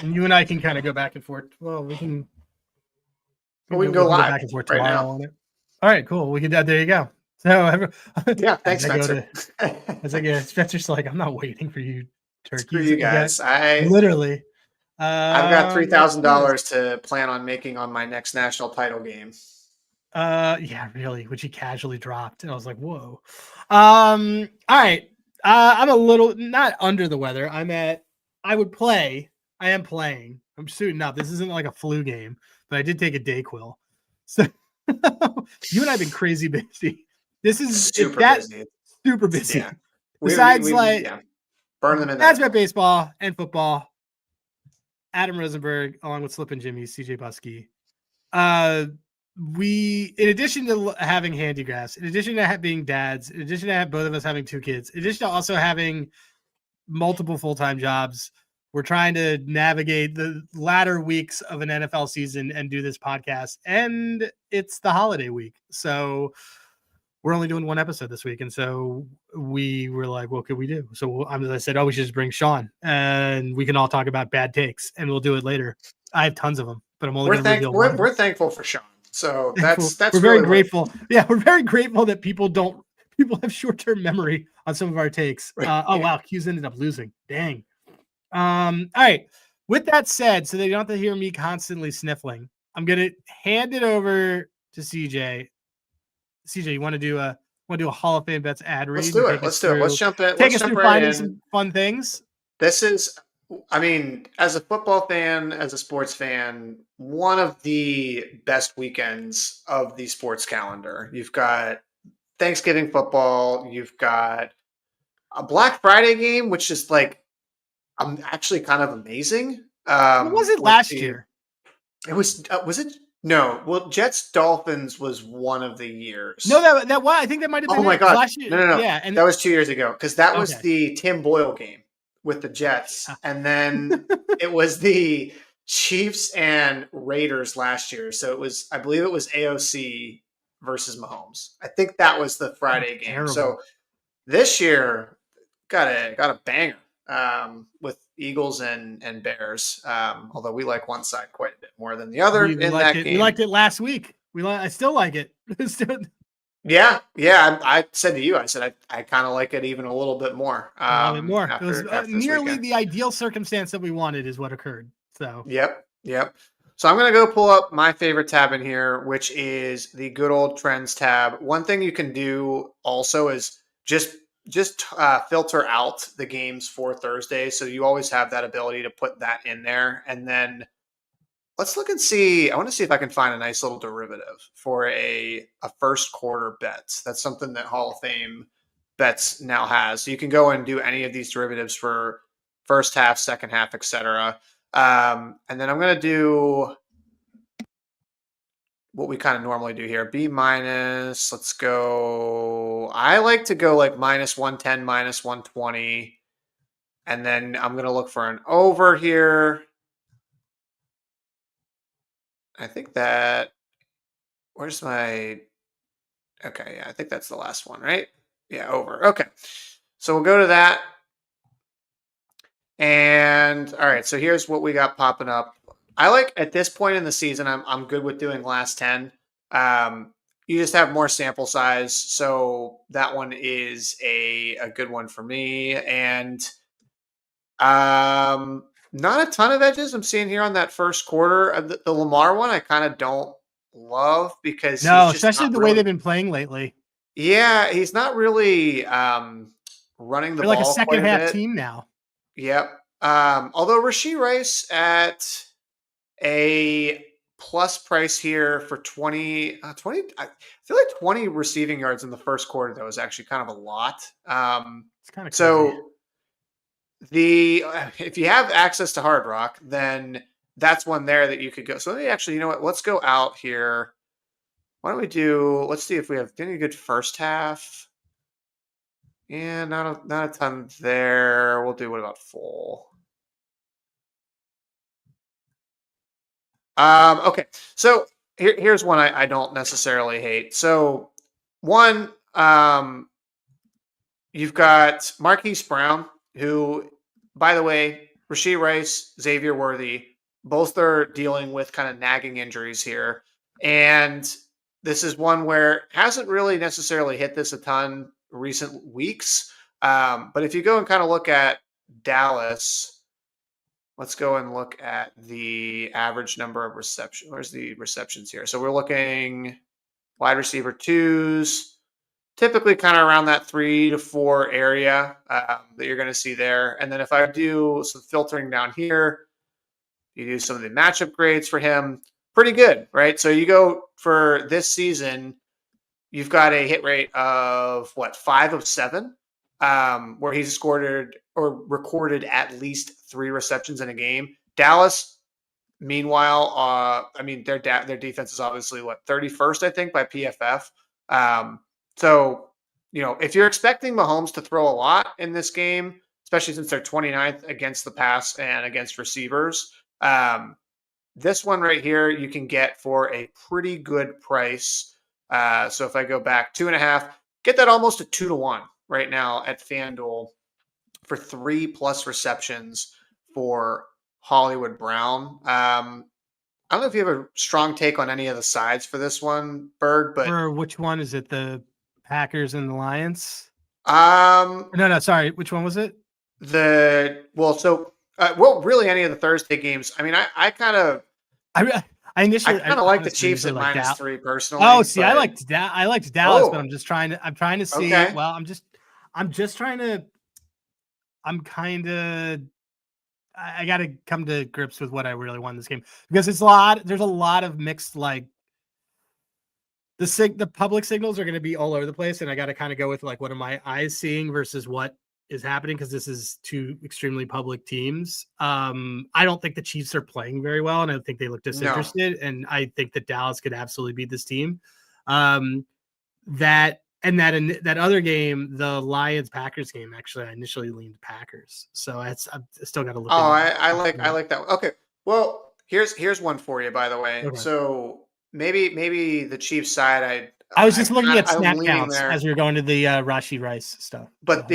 And you and I can kind of go back and forth. Well, we can go live back and forth right tomorrow now. on it. All right, cool. We can. There you go. So yeah, thanks, Spencer. Spencer's like, I'm not waiting for you, turkeys. Screw you guys. Literally. I've got $3,000 to plan on making on my next national title game. Yeah, really, which he casually dropped, and I was like, whoa. All right. I'm a little not under the weather. I am playing. I'm suiting up. This isn't like a flu game, but I did take a Dayquil. So you and I have been crazy busy. This is super busy. Yeah. Besides, burn them in that's about baseball and football. Adam Rosenberg, along with Slip and Jimmy, CJ Buskey. We, in addition to having handicrafts, in addition to being dads, in addition to both of us having 2 kids, in addition to also having multiple full-time jobs, we're trying to navigate the latter weeks of an NFL season and do this podcast. And it's the holiday week. So we're only doing 1 episode this week. And so we were like, what could we do? So I said, we should just bring Shawn and we can all talk about bad takes and we'll do it later. I have tons of them, but I'm only going to reveal one. We're thankful for Shawn. So that's we're very grateful. Yeah, we're very grateful that people have short-term memory on some of our takes. Wow, Q's ended up losing. Dang. All right. With that said, so they don't have to hear me constantly sniffling, I'm gonna hand it over to CJ. CJ, you want to do a Hall of Fame Bets ad read? Let's do it. Let's jump in. Take us through finding some fun things. This is, as a football fan, as a sports fan, one of the best weekends of the sports calendar. You've got Thanksgiving football. You've got a Black Friday game, which is actually kind of amazing. What was it last year? It was it? No. Well, Jets Dolphins was one of the years. No, I think that might have been. Oh my God! Last year. No. Yeah, and that was 2 years ago because that was the Tim Boyle game with the Jets, and then it was the Chiefs and Raiders last year. So I believe it was AOC versus Mahomes. I think that was the Friday game. Terrible. So this year got a banger with Eagles and Bears. Although we like one side quite a bit more than the other in that game. We liked it last week. I still like it. Yeah. I said to you, I kind of like it even a little bit more. A little bit more. It was nearly the ideal circumstance that we wanted is what occurred. So. Yep. So I'm going to go pull up my favorite tab in here, which is the good old trends tab. One thing you can do also is just filter out the games for Thursday. So you always have that ability to put that in there. And then let's look and see. I want to see if I can find a nice little derivative for a first quarter bet. That's something that Hall of Fame Bets now has. So you can go and do any of these derivatives for first half, second half, etc. And then I'm going to do what we kind of normally do here. B-. Let's go. I like to go like -110, -120. And then I'm going to look for an over here. I think that, where's my, okay, yeah, I think that's the last one, right? Yeah, over. Okay. So we'll go to that. And all right, so here's what we got popping up. I like at this point in the season, I'm good with doing last 10. You just have more sample size. So that one is a good one for me. And not a ton of edges I'm seeing here on that first quarter. The Lamar one I kind of don't love because especially the way they've been playing lately. Yeah, he's not really running the ball. Like a second half team now. Yep. Although Rashee Rice at a plus price here for 20, I feel like 20 receiving yards in the first quarter, though, is actually kind of a lot. It's kind of so if you have access to Hard Rock, then that's one there that you could go. So let me actually, you know what? Let's go out here. Why don't we let's see if we have any good first half. Yeah, not a ton there. We'll do, what about full? Okay, so here's one I don't necessarily hate. So one, you've got Marquise Brown, who, by the way, Rashee Rice, Xavier Worthy, both are dealing with kind of nagging injuries here. And this is one where it hasn't really necessarily hit this a ton recent weeks. But if you go and kind of look at Dallas, let's go and look at the average number of receptions. Where's the receptions here? So we're looking wide receiver twos, typically kind of around that 3 to 4 area that you're going to see there. And then if I do some filtering down here, you do some of the matchup grades for him, pretty good, right? So you go for this season, you've got a hit rate of 5 of 7, where he's scored or recorded at least 3 receptions in a game. Dallas, meanwhile, their defense is obviously 31st, I think, by PFF. So, if you're expecting Mahomes to throw a lot in this game, especially since they're 29th against the pass and against receivers, this one right here you can get for a pretty good price. So if I go back 2.5, get that almost a 2-1 right now at FanDuel for 3+ receptions for Hollywood Brown. I don't know if you have a strong take on any of the sides for this one, Berg, but for which one is it? The Packers and the Lions? no, sorry. Which one was it? Really any of the Thursday games. I mean, I kind of like the Chiefs at -3 personally. Oh, see, I liked Dallas, but I'm trying to see. Okay. Well, I got to come to grips with what I really want in this game, because there's a lot of mixed, like the public signals are going to be all over the place. And I got to kind of go with what are my eyes seeing versus what is happening, because this is two extremely public teams. I don't think the Chiefs are playing very well, and I think they look disinterested. No. And I think that Dallas could absolutely beat this team. That other game, the Lions Packers game, actually, I initially leaned Packers, so I still got to look. Oh, I like that one. Okay, well, here's one for you, by the way. Okay. So maybe the Chiefs side, I was just looking at snap counts as we were going to the Rashee Rice stuff. But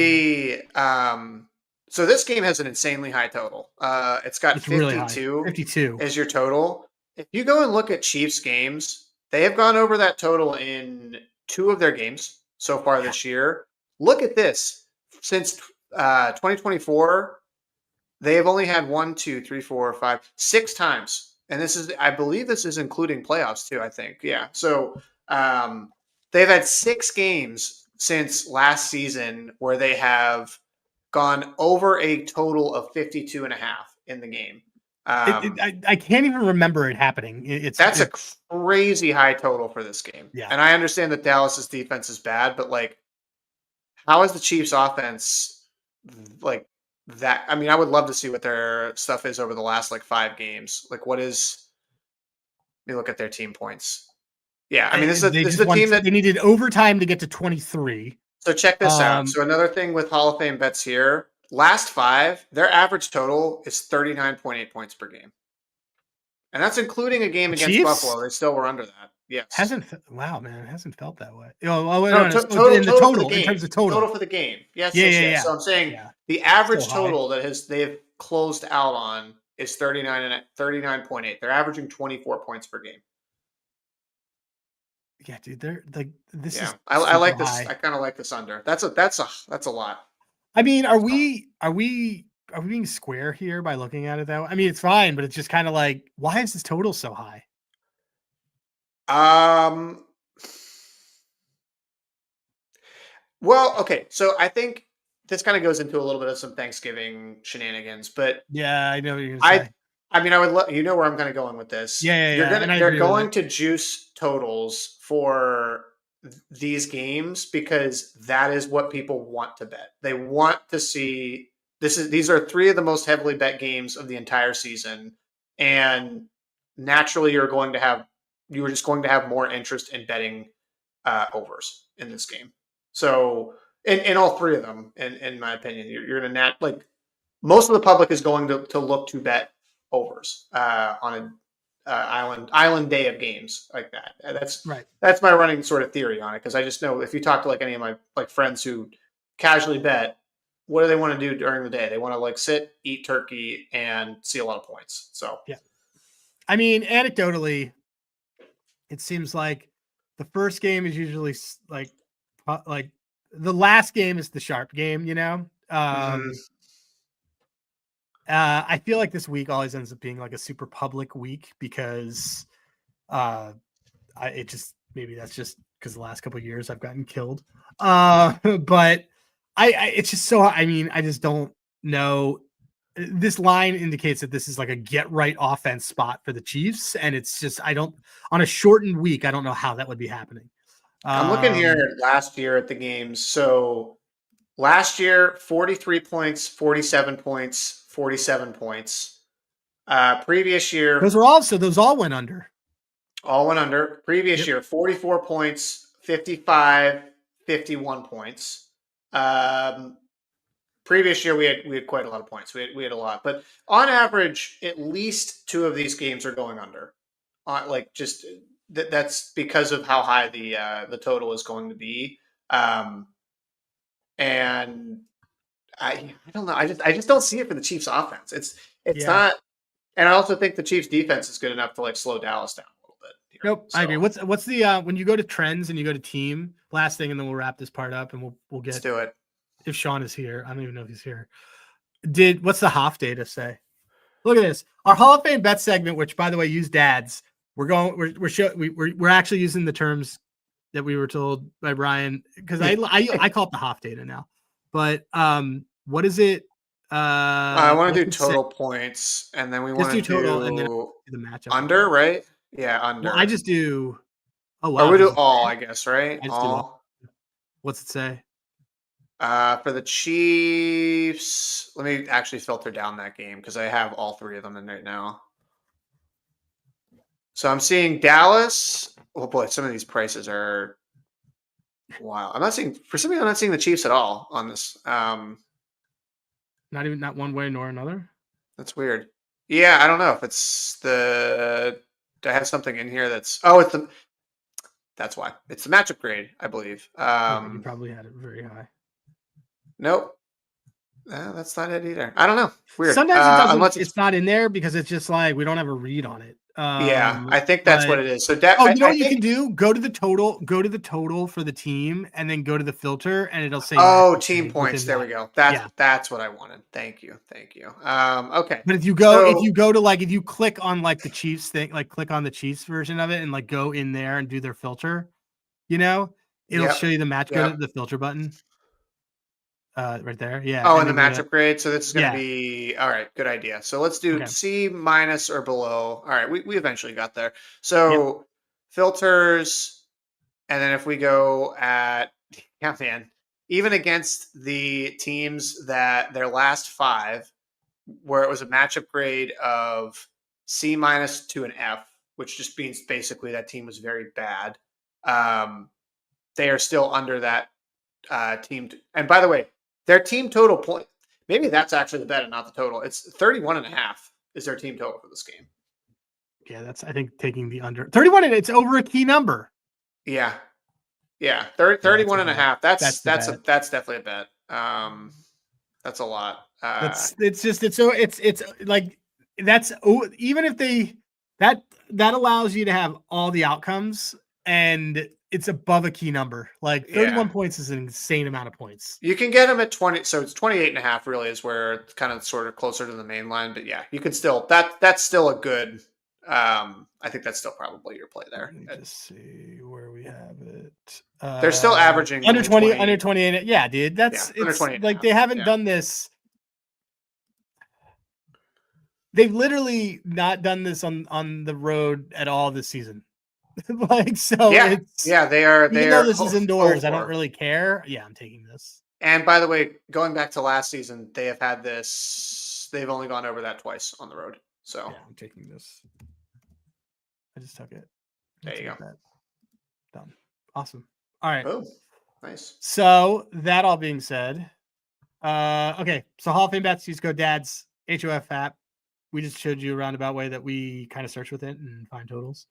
so this game has an insanely high total. It's got 52. Really 52 is your total. If you go and look at Chiefs games, they have gone over that total in 2 of their games so far this year. Look at this. Since 2024, they have only had 1, 2, 3, 4, 5, 6 times. And I believe this is including playoffs too, I think. Yeah. So they've had 6 games since last season where they have gone over a total of 52.5 in the game. I can't even remember it happening. That's a crazy high total for this game. Yeah. And I understand that Dallas's defense is bad, but how is the Chiefs offense that? I mean, I would love to see what their stuff is over the last 5 games. What is? Let me look at their team points. Yeah, I mean, this is the team that they needed overtime to get to 23. So check this out. So another thing with Hall of Fame bets here, last 5, their average total is 39.8 points per game. And that's including a game against Buffalo. They still were under that. Yes. It hasn't felt that way. In terms of total for the game. Yes. Yeah. So I'm saying the average total they've closed out on is 39.8. They're averaging 24 points per game. Yeah, dude, they're this is. I like this. I kind of like this under. That's a lot. I mean, are we being square here by looking at it that way? I mean, it's fine, but it's just kind of why is this total so high? Well, okay. So I think this kind of goes into a little bit of some Thanksgiving shenanigans, but yeah, I know what you're gonna say. I mean, I would let you know where I'm kind of going with this. Yeah. They're going to juice totals for these games because that is what people want to bet. They want to see these are 3 of the most heavily bet games of the entire season, and naturally you're just going to have more interest in betting overs in this game. So in all 3 of them, in my opinion, you're going to most of the public is going to look to bet overs on an island day of games like that. That's right. That's my running sort of theory on it, because I just know if you talk to any of my friends who casually bet, what do they want to do during the day? They want to like sit, eat turkey, and see a lot of points. So yeah. I mean, anecdotally, it seems like the first game is usually like the last game is the sharp game, you know? I feel like this week always ends up being like a super public week because maybe that's just because the last couple of years I've gotten killed. But it's just so, I mean, I just don't know. This line indicates that this is like a get right offense spot for the Chiefs. And it's just, on a shortened week, I don't know how that would be happening. I'm looking here at last year at the games. So last year, 43 points, 47 points, 47 points. Previous year, those all went under. All went under. Previous year, 44 points, 55, 51 points. Previous year, we had quite a lot of points. We had a lot, but on average, at least 2 of these games are going under. That's because of how high the total is going to be. And I don't know. I just don't see it for the Chiefs offense. It's not. And I also think the Chiefs defense is good enough to like slow Dallas down a little bit. Here. Nope, so, I agree. What's the when you go to trends and you go to team, last thing, and then we'll wrap this part up and we'll get. Let's do it. If Shawn is here, I don't even know if he's here. What's the HOF data say? Look at this. Our Hall of Fame bet segment, which by the way, use dads. We're actually using the terms that we were told by Brian because I call it the HOF data now. But what is it? I want to do total points, and then we want to do total, and then the matchup under, right? Yeah, under. Well, I just do. Oh wow! Or we do all, I guess, right? All. What's it say? For the Chiefs, let me actually filter down that game because I have all 3 of them in right now. So I'm seeing Dallas. Oh boy, some of these prices are wow. I'm not seeing the Chiefs at all on this. Not one way nor another. That's weird. Yeah, I don't know if it's do I have something in here that's that's why. It's the matchup grade, I believe. You probably had it very high. Nope. That's not it either. I don't know. Weird. Sometimes it's not in there because it's just like we don't have a read on it. Yeah, I think that's what it is. So you know what you can do? Go to the total for the team, and then go to the filter, and it'll say team points. There we go. That's what I wanted. Thank you. Okay. But if you go to like if you click on like the Chiefs thing, like click on the Chiefs version of it, and like go in there and do their filter, it'll show you the match. Go to the filter button. Right there. Yeah. Oh, and the matchup grade. So this is going to be all right. Good idea. So let's do C- or below. All right. We eventually got there. So filters. And then if we go at, even against the teams that their last 5, where it was a matchup grade of C- to an F, which just means basically that team was very bad. They are still under that team. And by the way, their team total point, maybe that's actually the bet and not the total. It's 31.5 is their team total for this game. Yeah, that's, I think, taking the under. 31, and it's over a key number. Yeah. 31.5. That's definitely a bet. That's a lot. It's like, that's, even if that allows you to have all the outcomes, and it's above a key number. Like 31 points is an insane amount of points. You can get them at 20. So it's 28.5 really is where it's kind of sort of closer to the main line. But yeah, you can still, that's still a good, I think that's still probably your play there. Let me just see where we have it. They're still averaging under 28. Yeah, dude. That's it's like they haven't done this. They've literally not done this on the road at all this season. It's they are. Even though this is indoors, I don't really care. Yeah, I'm taking this. And by the way, going back to last season, they have had this. They've only gone over that twice on the road. So yeah, I'm taking this. I just took it. There you go. Done. Awesome. All right. Oh, nice. So that all being said, okay. So Hall of Fame bets, use code DADS, HOF app. We just showed you a roundabout way that we kind of search with it and find totals.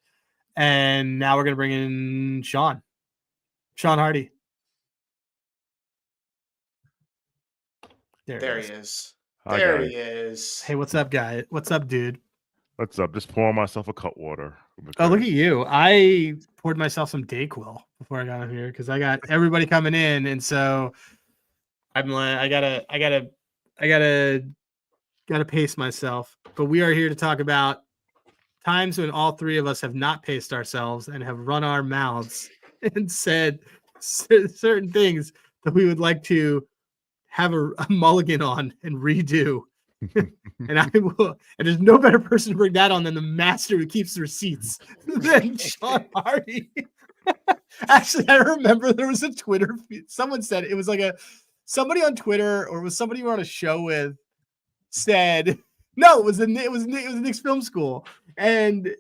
And now we're going to bring in Shawn Hardie. There he is. Hi, There guys. he is. Hey, what's up, guy? What's up, dude? What's up? Just pouring myself a cut water. Oh, look at you. I poured myself some Dayquil before I got up here because I got everybody coming in. And so I'm like, I gotta pace myself. But we are here to talk about times when all three of us have not paced ourselves and have run our mouths and said certain things that we would like to have a mulligan on and redo. And I will, and there's no better person to bring that on than the master who keeps the receipts than Shawn Hardie. Actually, I remember there was a Twitter feed. Someone said it was like somebody on Twitter, or was somebody we were on a show with, said no, it was Nick's Film School, and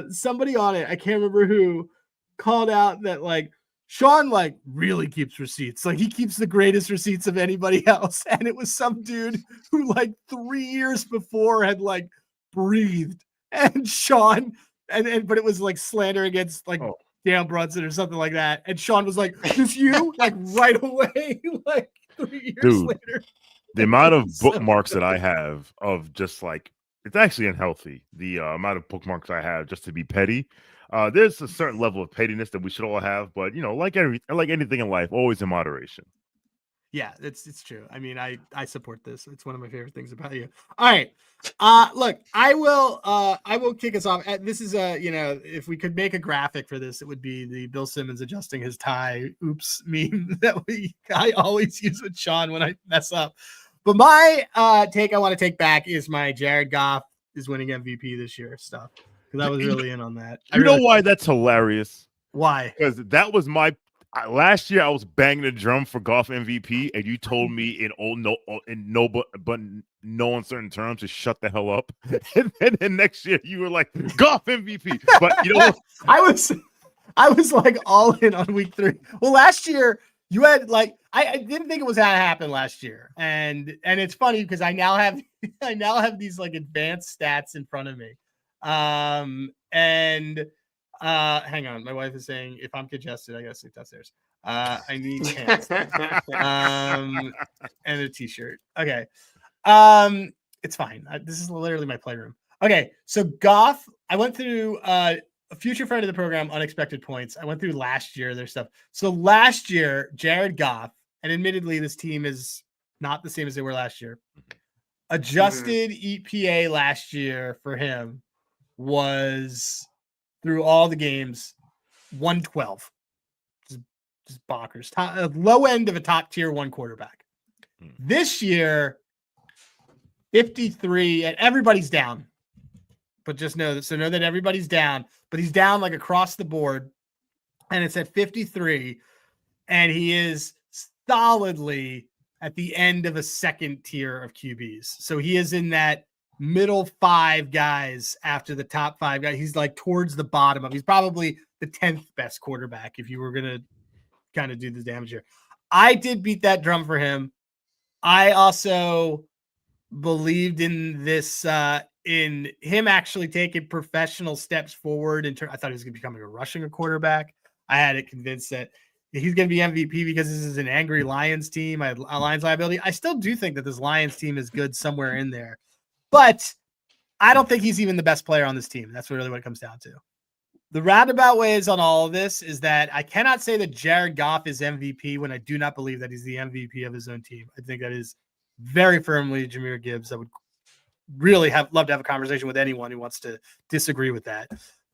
somebody on it, I can't remember who, called out that like Shawn like really keeps receipts, like he keeps the greatest receipts of anybody else, and it was some dude who like 3 years before had like breathed, and Shawn but it was like slander against like Dan Brunson or something like that, and Shawn was like, "This you?" like right away, like 3 years later. The amount of bookmarks that I have of just like, it's actually unhealthy. The amount of bookmarks I have just to be petty. There's a certain level of pettiness that we should all have, but you know, like anything in life, always in moderation. Yeah, it's true. I mean, I support this. It's one of my favorite things about you. All right. Look, I will kick us off. This is if we could make a graphic for this, it would be the Bill Simmons adjusting his tie oops meme that I always use with Shawn when I mess up. But my take I want to take back is my Jared Goff is winning MVP this year stuff. Because I was really in on that. You know why that's hilarious? Why? Because that was my last year. I was banging the drum for Goff MVP, and you told me in no uncertain terms to shut the hell up. And then next year you were like Goff MVP. But you know what? I was like all in on week 3. Well, last year you had like I didn't think it was gonna happen last year, and it's funny because I now have these like advanced stats in front of me. Hang on, my wife is saying if I'm congested, I gotta sleep downstairs. I need pants and a t-shirt. Okay. It's fine. This is literally my playroom. Okay, so Goff, I went through a future friend of the program, Unexpected Points. I went through last year, their stuff. So last year, Jared Goff, and admittedly, this team is not the same as they were last year. Adjusted EPA last year for him was through all the games 112. Just bonkers. Low end of a top tier 1 quarterback. This year, 53, and everybody's down. But just know that everybody's down, but he's down like across the board, and it's at 53, and he is solidly at the end of a second tier of QBs. So he is in that middle 5 guys after the top 5 guys. He's like towards the bottom of. He's probably the 10th best quarterback if you were gonna kind of do the damage here. I did beat that drum for him. I also believed in this. In him actually taking professional steps forward. I thought he was going to become a rushing quarterback. I had it convinced that he's going to be MVP because this is an angry Lions team. I had a Lions liability. I still do think that this Lions team is good somewhere in there, but I don't think he's even the best player on this team. That's really what it comes down to. The roundabout ways on all of this is that I cannot say that Jared Goff is MVP when I do not believe that he's the MVP of his own team. I think that is very firmly Jahmyr Gibbs. I would really love to have a conversation with anyone who wants to disagree with that.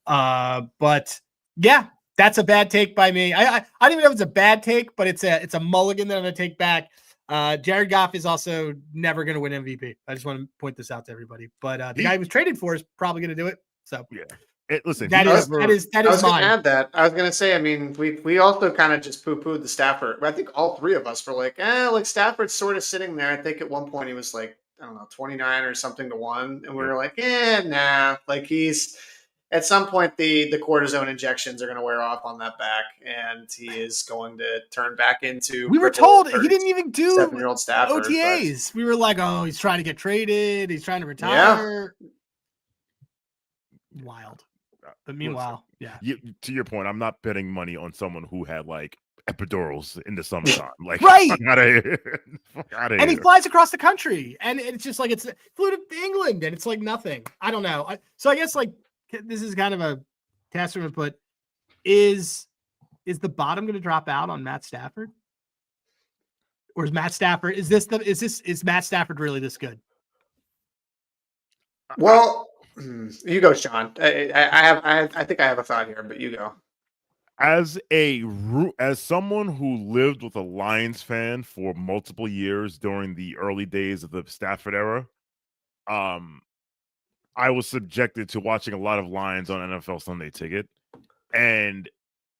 But yeah, that's a bad take by me. I don't even know if it's a bad take, but it's a mulligan that I'm going to take back. Jared Goff is also never going to win MVP. I just want to point this out to everybody. But the guy who was traded for is probably going to do it. So yeah. Listen, that is I was going mine. to add that. I was going to say, I mean, we also kind of just poo-pooed the Stafford. I think all 3 of us were like, like Stafford's sort of sitting there. I think at one point he was like, I don't know, 29 or something to 1. And we were like, nah. Like he's at some point the cortisone injections are going to wear off on that back, and he is going to turn back into. We were told he didn't even do 7-year-old Stafford, OTAs. We were like, oh, he's trying to get traded. He's trying to retire. Yeah. Wild. But meanwhile, to your point, I'm not betting money on someone who had like epidurals in the summertime. Like, right. fuck out of here. Fuck out of And here. he flies across the country, and it's just like flew to England, and it's like nothing. I don't know. So I guess like this is kind of a testament, but is the bottom going to drop out on Matt Stafford, or is Matt Stafford? Is Matt Stafford really this good? Well, you go, Sean. I think I have a thought here, but you go. As someone who lived with a Lions fan for multiple years during the early days of the Stafford era, I was subjected to watching a lot of Lions on NFL Sunday Ticket, and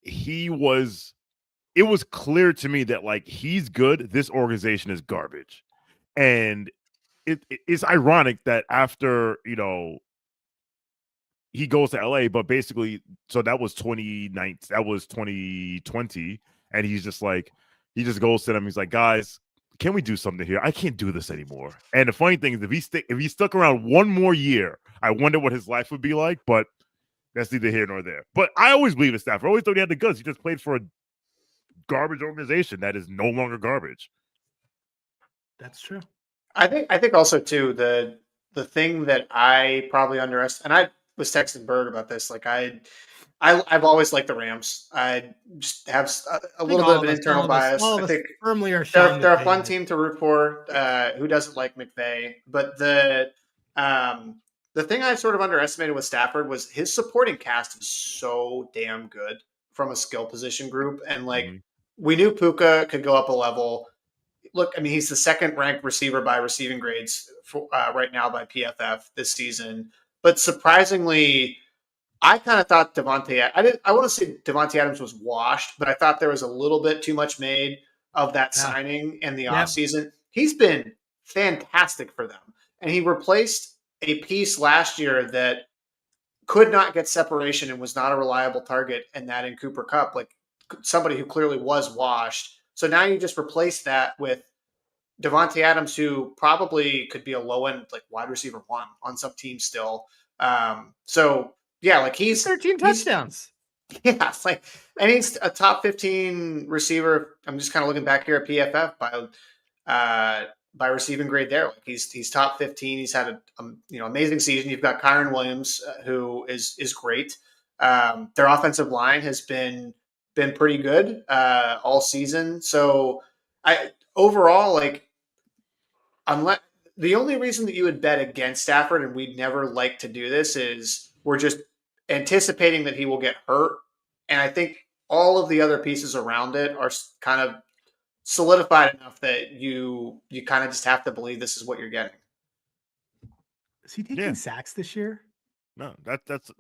it was clear to me that like he's good. This organization is garbage, and it's ironic that after he goes to LA, but basically, so that was 2019, that was 2020, and he just goes to them. He's like, guys, can we do something here? I can't do this anymore. And the funny thing is, if he stuck around one more year, I wonder what his life would be like. But that's neither here nor there. But I always believe in Stafford. I always thought he had the goods. He just played for a garbage organization that is no longer garbage. That's true. I think also too the thing that I probably underestimated, and I was texting Berg about this. Like I've always liked the Rams. I just have a little bit of an internal bias. I think firmly are they're a fun team to root for. Who doesn't like McVay? But the thing I sort of underestimated with Stafford was his supporting cast is so damn good from a skill position group, and like we knew Puka could go up a level. Look, I mean, he's the second ranked receiver by receiving grades for, right now by PFF this season. But surprisingly, I kind of thought I want to say Devontae Adams was washed, but I thought there was a little bit too much made of that signing in the offseason. He's been fantastic for them. And he replaced a piece last year that could not get separation and was not a reliable target, and that in Cooper Kupp, like somebody who clearly was washed. So now you just replace that with Devontae Adams, who probably could be a low end like wide receiver 1 on some teams still. So yeah, like he's 13 touchdowns. Yeah, like, and he's a top 15 receiver. I'm just kind of looking back here at PFF by receiving grade there. Like he's top 15. He's had a amazing season. You've got Kyron Williams, who is great. Their offensive line has been pretty good all season. So overall, like, unless the only reason that you would bet against Stafford, and we'd never like to do this, is we're just anticipating that he will get hurt. And I think all of the other pieces around it are kind of solidified enough that you kind of just have to believe this is what you're getting. Is he taking sacks this year? No, that's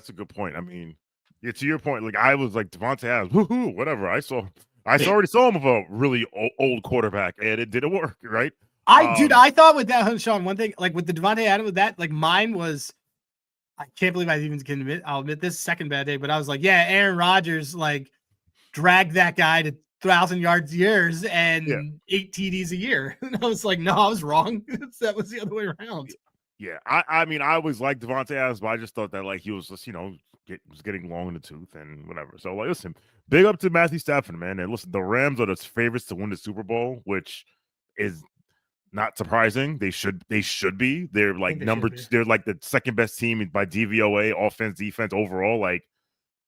a good point. I mean, yeah, to your point, like I was like Devontae Adams, woohoo, whatever. I already saw him with a really old quarterback, and it didn't work, right? I thought with that, Sean, one thing, like with the Devontae Adams, with that, like mine was, I can't believe I even can admit, I'll admit this second bad day, but I was like, yeah, Aaron Rodgers, like, dragged that guy to 1,000 yards years and 8 TDs a year. And I was like, no, I was wrong. That was the other way around. Yeah, I mean, I always liked Devontae Adams, but I just thought that like he was just, was getting long in the tooth and whatever. So like, listen, big up to Matthew Stafford, man. And listen, the Rams are the favorites to win the Super Bowl, which is not surprising. They should be. They're like they're like the second best team by DVOA, offense, defense, overall. Like,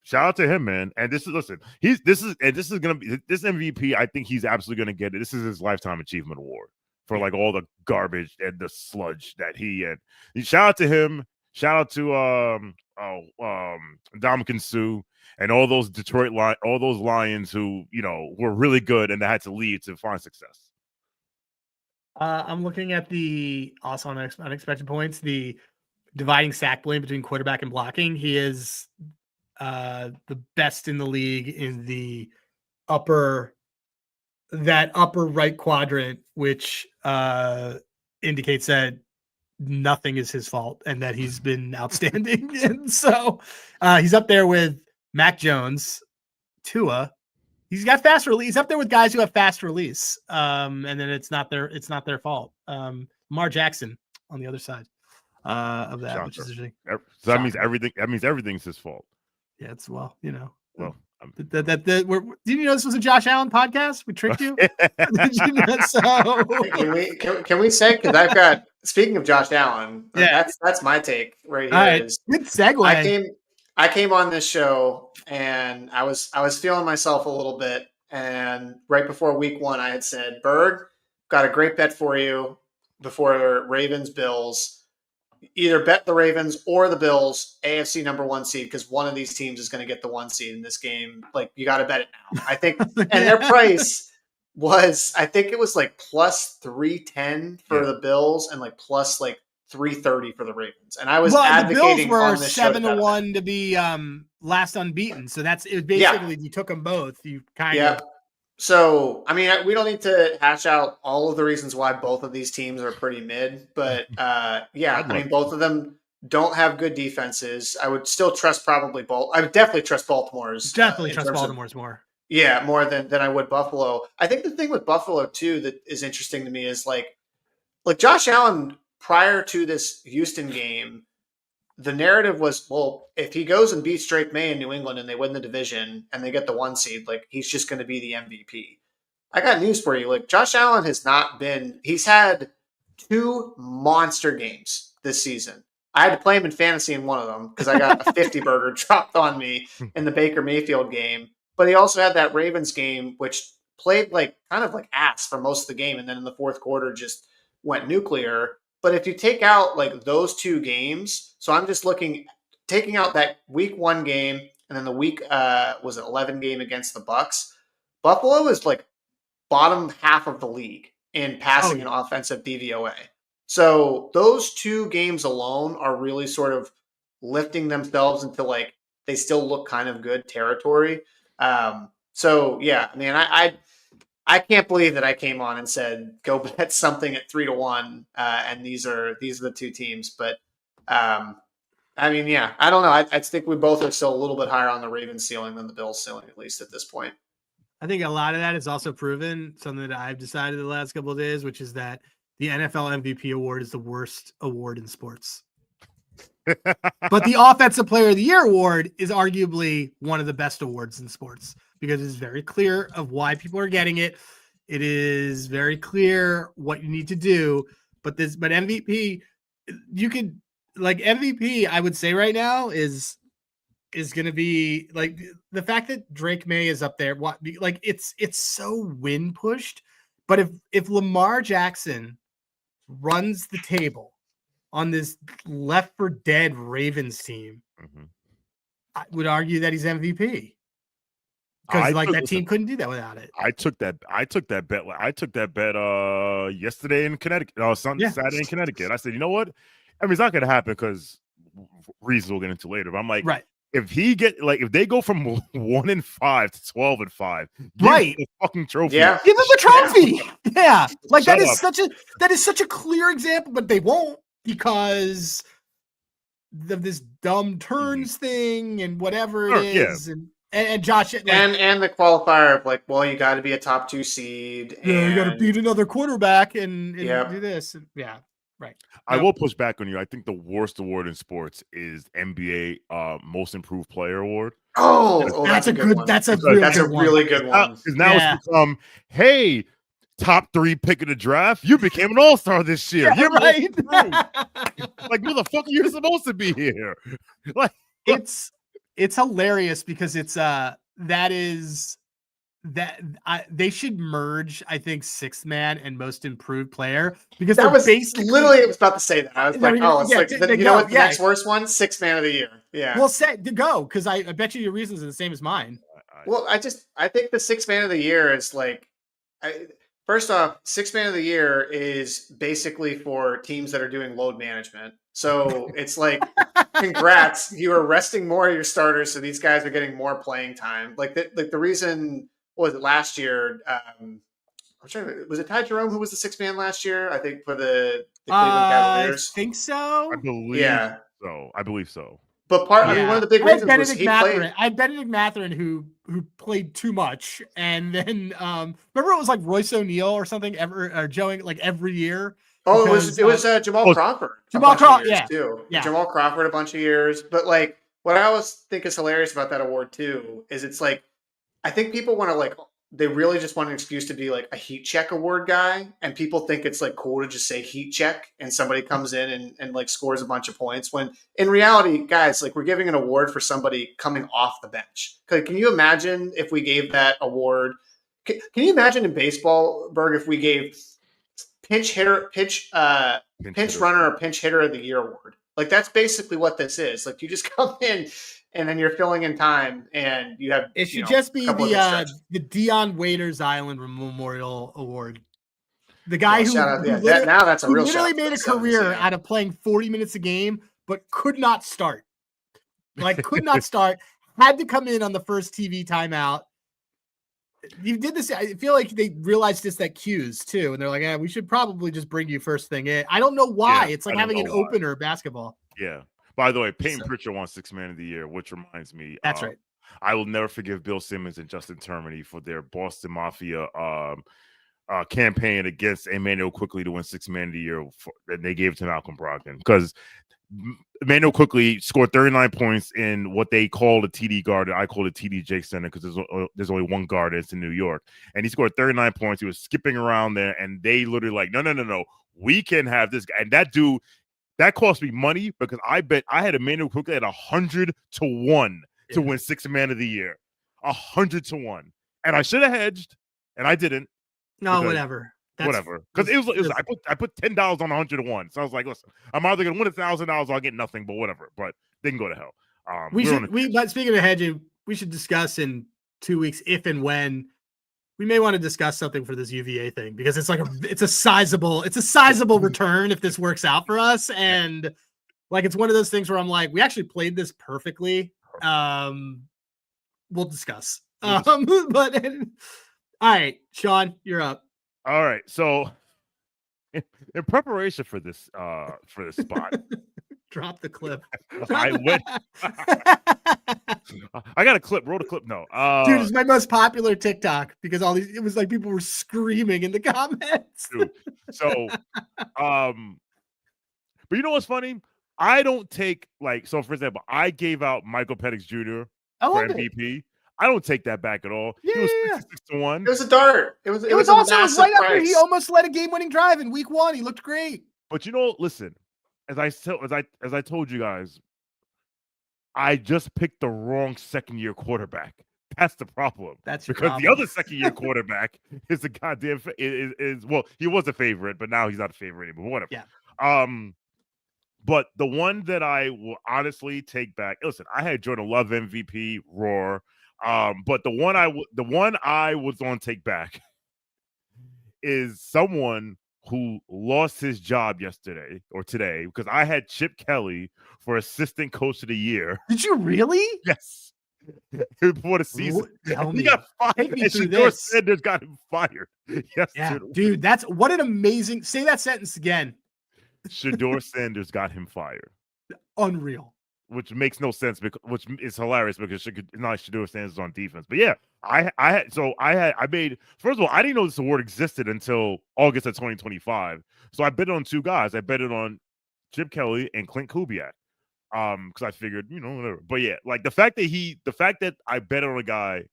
shout out to him, man. And this is gonna be this MVP. I think he's absolutely gonna get it. This is his lifetime achievement award for like all the garbage and the sludge that he had. Shout out to him. Shout out to Ndamukong Suh and all those all those Lions who were really good and they had to leave to find success. I'm looking at the also unexpected points, the dividing sack blame between quarterback and blocking. He is the best in the league in the upper right quadrant, which indicates that nothing is his fault and that he's been outstanding. And so he's up there with Mac Jones, Tua. He's got fast release. He's up there with guys who have fast release. And then it's not their fault. Lamar Jackson on the other side of that, which is interesting. So that means everything's his fault. Yeah, it's Well, Didn't you know this was a Josh Allen podcast? We tricked you. Did you know so? Can we say, because I've got, speaking of Josh Allen, Yeah. that's my take right here. All right. Is Good segue. I came on this show and I was feeling myself a little bit, and right before week 1 I had said, Berg, got a great bet for you before Ravens Bills. Either bet the Ravens or the Bills, AFC number 1 seed, because one of these teams is going to get the 1 seed in this game. Like, you got to bet it now, I think. And their price was, I think it was like plus 310 for the Bills and like plus like 330 for the Ravens. And I was advocating the Bills on were this 7-1 to be last unbeaten. So it was basically you took them both. You kind of. So, I mean, we don't need to hash out all of the reasons why both of these teams are pretty mid, but I mean, both of them don't have good defenses. I would still trust probably I would definitely trust Baltimore's. Definitely trust Baltimore's more. Yeah, more than I would Buffalo. I think the thing with Buffalo too that is interesting to me is like Josh Allen prior to this Houston game, the narrative was, well, if he goes and beats Drake May in New England and they win the division and they get the 1 seed, like, he's just going to be the MVP. I got news for you. Like, Josh Allen has not been, he's had 2 monster games this season. I had to play him in fantasy in one of them because I got a 50 burger dropped on me in the Baker Mayfield game. But he also had that Ravens game, which played like kind of like ass for most of the game. And then in the fourth quarter just went nuclear. But if you take out like those 2 games, so I'm just taking out that week 1 game and then the week 11 game against the Bucks. Buffalo is like bottom half of the league in passing and offensive DVOA. So those 2 games alone are really sort of lifting themselves into like they still look kind of good territory. So yeah, I mean, I can't believe that I came on and said go bet something at 3-1, and these are the 2 teams. But I mean, yeah, I don't know. I think we both are still a little bit higher on the Ravens ceiling than the Bills ceiling, at least at this point. I think a lot of that is also proven something that I've decided the last couple of days, which is that the NFL MVP award is the worst award in sports. But the Offensive Player of the Year award is arguably one of the best awards in sports because it's very clear of why people are getting it. It is very clear what you need to do. But MVP, you could like MVP, I would say right now is going to be like the fact that Drake May is up there. Like it's so wind pushed. But if Lamar Jackson runs the table on this left for dead Ravens team, I would argue that he's MVP because that team couldn't do that without it. I took that bet. I took that bet yesterday in Connecticut. Saturday in Connecticut. I said, you know what? I mean, it's not going to happen because reasons we'll get into later. But I'm like, right. If they go from 1-5 to 12-5, right, the fucking trophy. Yeah, give them the trophy. Yeah, like that is such a clear example, but they won't because of this dumb turns thing and whatever it is, and Josh and the qualifier of like, well, you got to be a top 2 seed. You got to beat another quarterback and do this. Yeah. Right. I will push back on you. I think the worst award in sports is NBA Most Improved Player Award. That's a good one. That's a really good one. Because now it's become, hey, top 3 pick of the draft, you became an all-star this year. You're right. Like, motherfucker, you're supposed to be here. Like, it's hilarious because it's they should merge, I think, Sixth Man and Most Improved Player because that was literally I was about to say that. I was like, you know what? The next worst one, Sixth Man of the Year. Yeah. Well, set to go because I bet you your reasons are the same as mine. Well, I think the Sixth Man of the Year is like, first off, Sixth Man of the Year is basically for teams that are doing load management. So it's like, congrats, you are resting more of your starters, so these guys are getting more playing time. Like the reason. What was it last year? Was it Ty Jerome who was the 6th man last year? I think for the Cleveland Cavaliers. I think so. I believe so. But one of the big reasons was he played. I had Benedict Mathurin who played too much, and then remember it was like Royce O'Neal or something every year. Oh, because, it was Jamal Crawford. Jamal Crawford, too. Yeah. Jamal Crawford a bunch of years, but like what I always think is hilarious about that award too is it's like I think people want to they really just want an excuse to be like a heat check award guy. And people think it's like cool to just say heat check and somebody comes in and like scores a bunch of points, when in reality, guys, like we're giving an award for somebody coming off the bench. Can you imagine if we gave that award? Can you imagine in baseball, Berg, if we gave pinch runner or pinch hitter of the year award? Like that's basically what this is. Like you just come in and then you're filling in time, and you have. It should just be the Dion Waiters Island Memorial Award. The guy who that's a real literally made a career out of playing 40 minutes a game, but could not start. Like could not start. Had to come in on the first TV timeout. You did this. I feel like they realized this at Q's too, and they're like, "Yeah, we should probably just bring you first thing in." I don't know why. It's like having an opener basketball. Yeah. By the way, Peyton Pritchard won Sixth Man of the Year, which reminds me. That's right. I will never forgive Bill Simmons and Justin Termini for their Boston Mafia campaign against Emmanuel Quickly to win Sixth Man of the Year, and they gave it to Malcolm Brogdon because Emmanuel Quickly scored 39 points in what they called a TD guard. I call it TD Jake Center because there's only one guard. It's in New York, and he scored 39 points. He was skipping around there, and they literally like, no, we can have this guy, and that dude. That cost me money because I bet I had Emmanuel Quickly at 100 to 1 to win Sixth Man of the Year. 100 to 1. And I should have hedged, and I didn't. No, whatever. Because it was I put $10 on 100 to 1. So I was like, listen, I'm either gonna win $1,000 or I'll get nothing, but whatever. But they can go to hell. But speaking of hedging, we should discuss in 2 weeks if and when we may want to discuss something for this UVA thing, because it's like it's a sizable return if this works out for us. And like, it's one of those things where I'm like, we actually played this perfectly. We'll discuss. But all right, Shawn, you're up. All right. So in preparation for this spot, drop the clip. I got a clip. Wrote a clip. No, dude, it's my most popular TikTok because it was like people were screaming in the comments. Dude. So, but you know what's funny? I don't take so. For example, I gave out Michael Penix Jr. for MVP. I don't take that back at all. Yeah, he was 66 to 1. It was a dart. It was also right after he almost led a game-winning drive in week 1. He looked great. But listen, as I told you guys, I just picked the wrong second-year quarterback. That's the problem. That's because the other second-year quarterback is the goddamn well, he was a favorite, but now he's not a favorite anymore. Whatever. Yeah. But the one that I will honestly take back. Listen, I had Jordan Love MVP, roar. But the one I was going to take back is someone who lost his job yesterday or today, because I had Chip Kelly for assistant coach of the year. Did you really? Yes. Before the season. He got fired. Take me through Shedeur this. Sanders got him fired. Yes, yeah, dude, that's what an amazing. Say that sentence again. Shedeur Sanders got him fired. Unreal. Which makes no sense, which is hilarious because Shedeur Sanders on defense. But yeah, I made, first of all, I didn't know this award existed until August of 2025. So I bet on two guys. I bet it on Chip Kelly and Clint Kubiak. Because I figured, whatever. But yeah, like the fact that I bet on a guy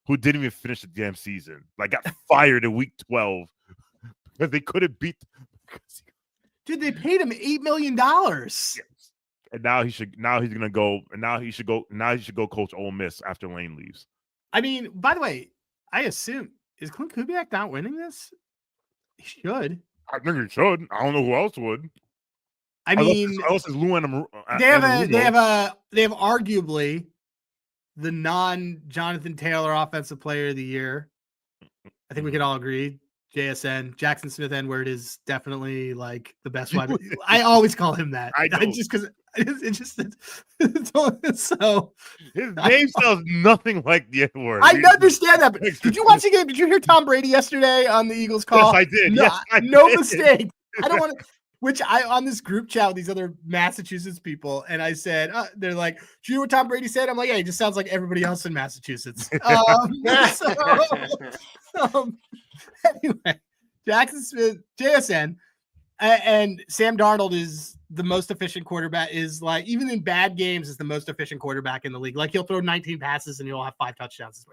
who didn't even finish the damn season, like got fired in week 12 because they couldn't beat. Dude, they paid him $8 million. Yes. And now he should go coach Ole Miss after Lane leaves. I mean, by the way, I assume, is Clint Kubiak not winning this? He should. I think he should. I don't know who else would. I mean, they have arguably the non-Jonathan Taylor offensive player of the year. I think we can all agree. JSN, Jackson Smith N-word is definitely like the best wide. I always call him that. Just because so his name sounds nothing like the N-word. I understand that, but did you watch the game? Did you hear Tom Brady yesterday on the Eagles call? Yes, I did. No mistake. I don't want to. Which on this group chat with these other Massachusetts people, and I said, they're like, "Do you know what Tom Brady said?" I'm like, "Yeah, he just sounds like everybody else in Massachusetts." Anyway, Jackson Smith, JSN, And Sam Darnold is the most efficient quarterback. Is like even in bad games is the most efficient quarterback in the league. Like he'll throw 19 passes and he'll have 5 touchdowns.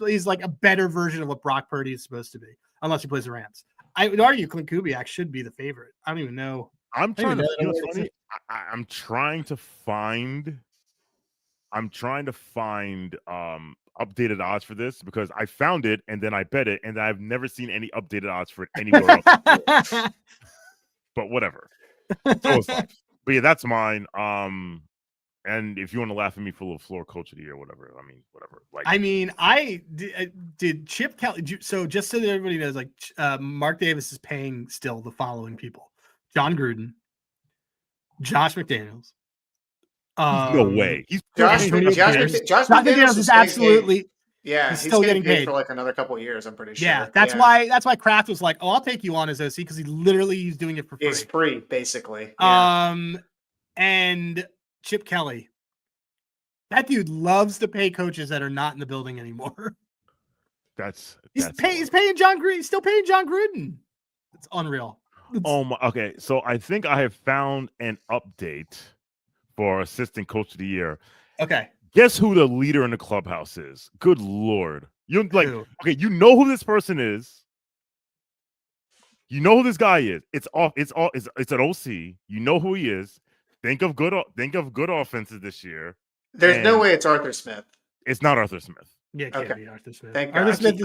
He's like a better version of what Brock Purdy is supposed to be, unless he plays the Rams. I would argue Clint Kubiak should be the favorite. I don't even know. I'm trying to. You know what's funny? I'm trying to find updated odds for this because I found it and then I bet it and I've never seen any updated odds for it anywhere else. But whatever. So it's life. But yeah, that's mine. And if you want to laugh at me for a little floor coach of the year, whatever. I mean, whatever. Like, I mean, I did Chip Kelly. So just so that everybody knows, like Mark Davis is paying still the following people: John Gruden, Josh McDaniels. No way. He's Josh McDaniels is absolutely. Yeah, he's still getting paid for like another couple of years. I'm pretty sure. Yeah, that's why Kraft was like, "Oh, I'll take you on as OC," because he's doing it for free. It's free, basically. Yeah. And Chip Kelly, that dude loves to pay coaches that are not in the building anymore. He's paying John Gruden. He's still paying John Gruden. It's unreal. Oh my. Okay, so I think I have found an update for assistant coach of the year. Okay. Guess who the leader in the clubhouse is? Good Lord. You like Who? Okay, you know who this person is. You know who this guy is. It's an OC. You know who he is. Think of good offenses this year. There's no way it's Arthur Smith. It's not Arthur Smith. Yeah, it can't be Arthur Smith. Arthur Smith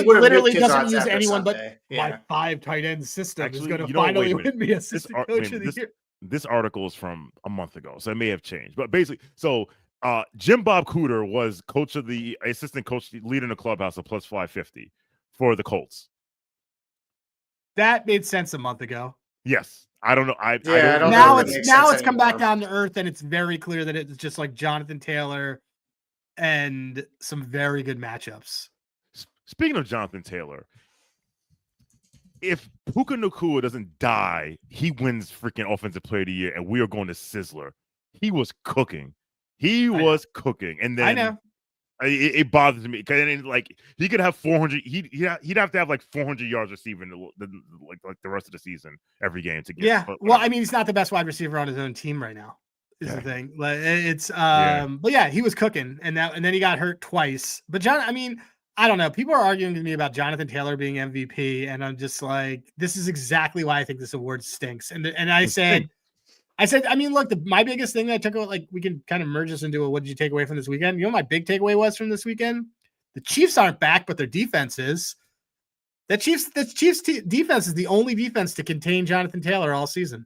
literally doesn't use anyone but my 5 tight end system. Actually, is going to finally win me assistant coach of the year. This article is from a month ago, so it may have changed. But basically, Jim Bob Cooter was assistant coach, leader in the clubhouse of plus 550 for the Colts. That made sense a month ago. Yes. I don't know. Now it's come back down to earth, and it's very clear that it's just like Jonathan Taylor and some very good matchups. Speaking of Jonathan Taylor, if Puka Nacua doesn't die, he wins freaking Offensive Player of the Year, and we are going to Sizzler. He was cooking. And then I know. It bothers me because like he could have 400. He'd have to have like 400 yards receiving like the rest of the season every game to get. Yeah, well, I mean, he's not the best wide receiver on his own team right now. Is the thing. Like it's but yeah, he was cooking, and then he got hurt twice. But I don't know. People are arguing with me about Jonathan Taylor being MVP, and I'm just like, this is exactly why I think this award stinks. And I said, I mean, look, my biggest thing that I took away, like we can kind of merge this into what did you take away from this weekend? You know, my big takeaway was from this weekend. The Chiefs aren't back, but their defense is. The Chiefs defense is the only defense to contain Jonathan Taylor all season.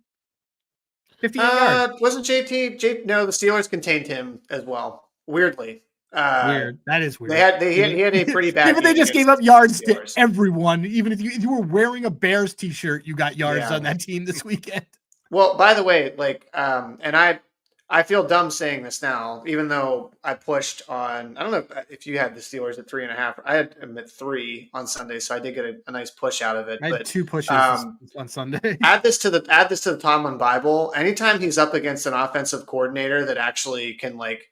58 yards. Wasn't JT? No, the Steelers contained him as well. Weirdly. Weird. That is weird. He had a pretty bad. Even they just gave up yards to everyone. Even if you were wearing a Bears t-shirt, you got yards on that team this weekend. Well, by the way, like, and I feel dumb saying this now, even though I pushed on. I don't know if you had the Steelers at 3.5. I had them at 3 on Sunday, so I did get a nice push out of it. I had 2 pushes on Sunday. add this to the Tomlin Bible. Anytime he's up against an offensive coordinator that actually can like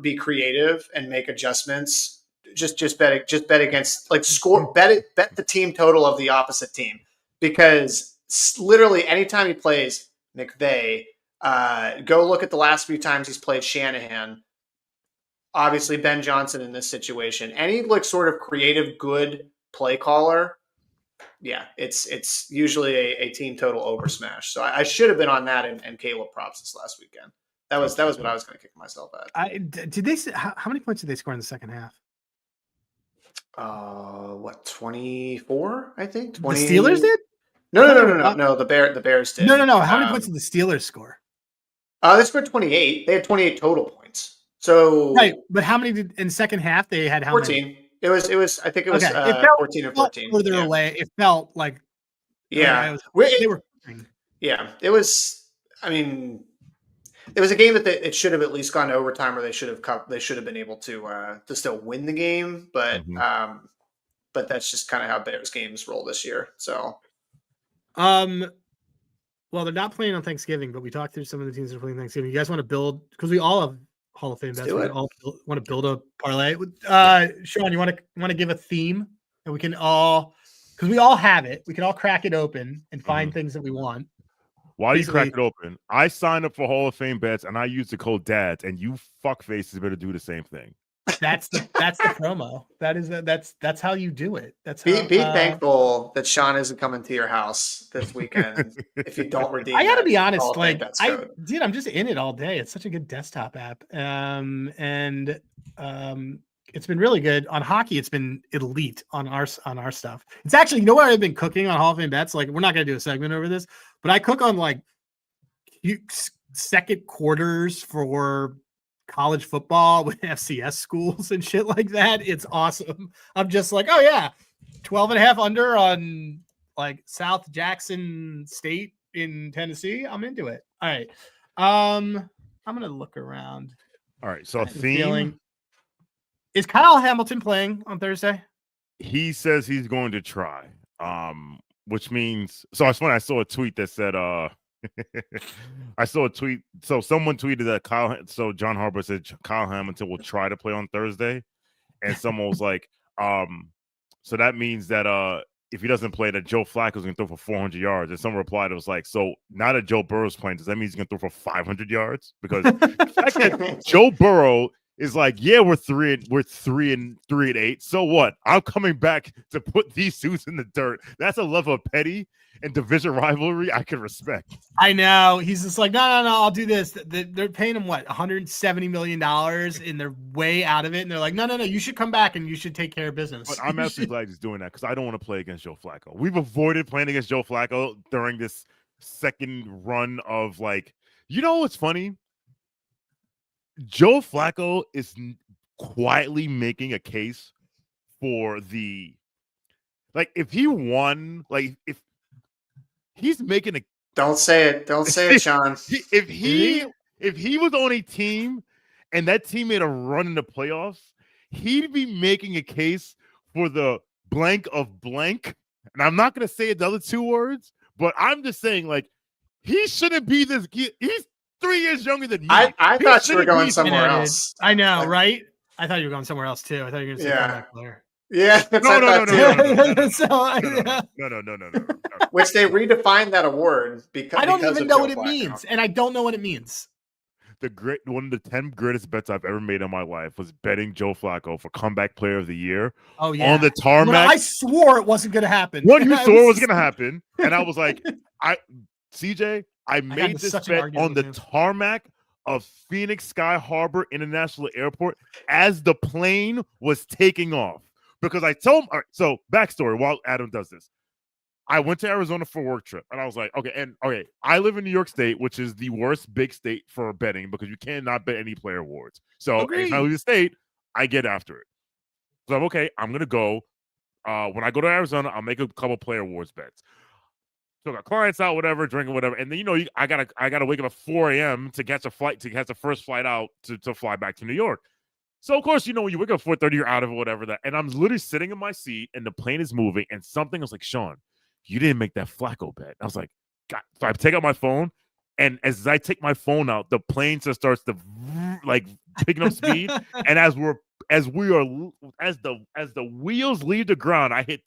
be creative and make adjustments, just bet against like bet the team total of the opposite team, because literally anytime he plays McVay, go look at the last few times he's played Shanahan. Obviously, Ben Johnson in this situation. Any like sort of creative, good play caller, yeah, it's usually a team total over smash. So I should have been on that and Caleb props this last weekend. That was what I was going to kick myself at. Did they? How many points did they score in the second half? 24? I think 20. The Steelers did. No. The Bears did. No. How many points did the Steelers score? They scored 28. They had 28 total points. So right, but how many did in the second half? They had 14. Many? It was. I think it was 14 or 14. Further away, it felt like. Yeah, they were. Yeah, it was. I mean, it was a game that it should have at least gone to overtime, or they should have been able to still win the game. But but that's just kind of how Bears games roll this year. So. Well, they're not playing on Thanksgiving, but we talked through some of the teams that are playing Thanksgiving. You guys want to build, because we all have Hall of Fame bets. We all want to build a parlay. Sean, you want to give a theme, and we can all because we all have it. We can all crack it open and find things that we want. While you crack it open, I signed up for Hall of Fame bets and I used the code DADS, and you fuckfaces better do the same thing. That's the promo. That's how you do it. That's how, be thankful that Shawn isn't coming to your house this weekend if you don't redeem. I gotta be honest, Hall of Fame bets code. I'm just in it all day. It's such a good desktop app, it's been really good on hockey. It's been elite on our stuff. It's actually, you know what I've been cooking on Hall of Fame bets. Like, we're not gonna do a segment over this, but I cook on like second quarters for college football with FCS schools and shit like that. It's awesome. I'm just like, oh yeah, 12.5 under on like South Jackson State in Tennessee. I'm into it. All right. I'm gonna look around. All right. So theme. Is Kyle Hamilton playing on Thursday? He says he's going to try. Which means, so it's funny. I saw a tweet that said, I saw a tweet. So someone tweeted that John Harbaugh said Kyle Hamilton will try to play on Thursday. And someone was like, so that means that if he doesn't play, that Joe Flacco's going to throw for 400 yards. And someone replied, it was like, so now that Joe Burrow's playing, does that mean he's going to throw for 500 yards? Because the fact that Joe Burrow is like, yeah, we're 3-8. So what? I'm coming back to put these suits in the dirt. That's a level of petty and division rivalry I can respect. I know. He's just like, no, I'll do this. They're paying him what, $170 million, and they're way out of it. And they're like, no, you should come back and you should take care of business. But I'm actually glad he's doing that because I don't want to play against Joe Flacco. We've avoided playing against Joe Flacco during this second run of like, you know what's funny? Joe Flacco is quietly making a case for the, like, if he won, like, if he's making a, don't say it, Shawn. If he was on a team and that team made a run in the playoffs, he'd be making a case for the blank of blank. And I'm not going to say the other two words, but I'm just saying, like, he shouldn't be this. He's 3 years younger than me. I thought you were going somewhere else. I know, right? I thought you were going somewhere else too. I thought you were going to say comeback player. Yeah. No. Which they redefined that award because I don't even know what it means, and I don't know what it means. One of the 10 greatest bets I've ever made in my life was betting Joe Flacco for comeback player of the year. Oh yeah, on the tarmac. I swore it wasn't going to happen. What you swore was going to happen, and I was like, CJ. I made this bet on the tarmac of Phoenix Sky Harbor International Airport as the plane was taking off. Because I told him, all right, so backstory while Adam does this. I went to Arizona for a work trip, and I was like, okay, I live in New York State, which is the worst big state for betting because you cannot bet any player awards. So if I leave the state, I get after it. So I'm okay, I'm going to go. When I go to Arizona, I'll make a couple player awards bets. So I got clients out, whatever, drinking, whatever. And then, I gotta wake up at 4 a.m. to catch the first flight out to fly back to New York. So, of course, when you wake up at 4:30, you're out of it, whatever that. And I'm literally sitting in my seat and the plane is moving and something was like, Shawn, you didn't make that Flacco bet. I was like, God. So I take out my phone, and as I take my phone out, the plane just starts to like picking up speed. And as the wheels leave the ground, I hit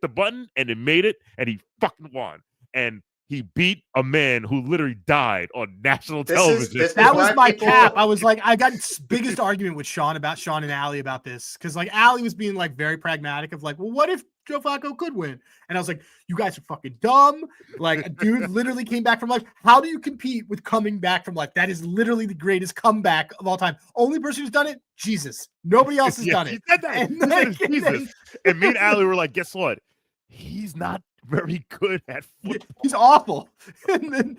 the button and it made it, and he fucking won. And he beat a man who literally died on national television. That was my cap. I was like, I got biggest argument with Shawn and Allie about this. Cause like Allie was being like very pragmatic of like, well, what if Joe Flacco could win? And I was like, you guys are fucking dumb. Like a dude literally came back from life. How do you compete with coming back from life? That is literally the greatest comeback of all time. Only person who's done it, Jesus. Nobody else has done it. Said that. And, Jesus. And me and Allie were like, guess what? He's not very good at football. He's awful. And then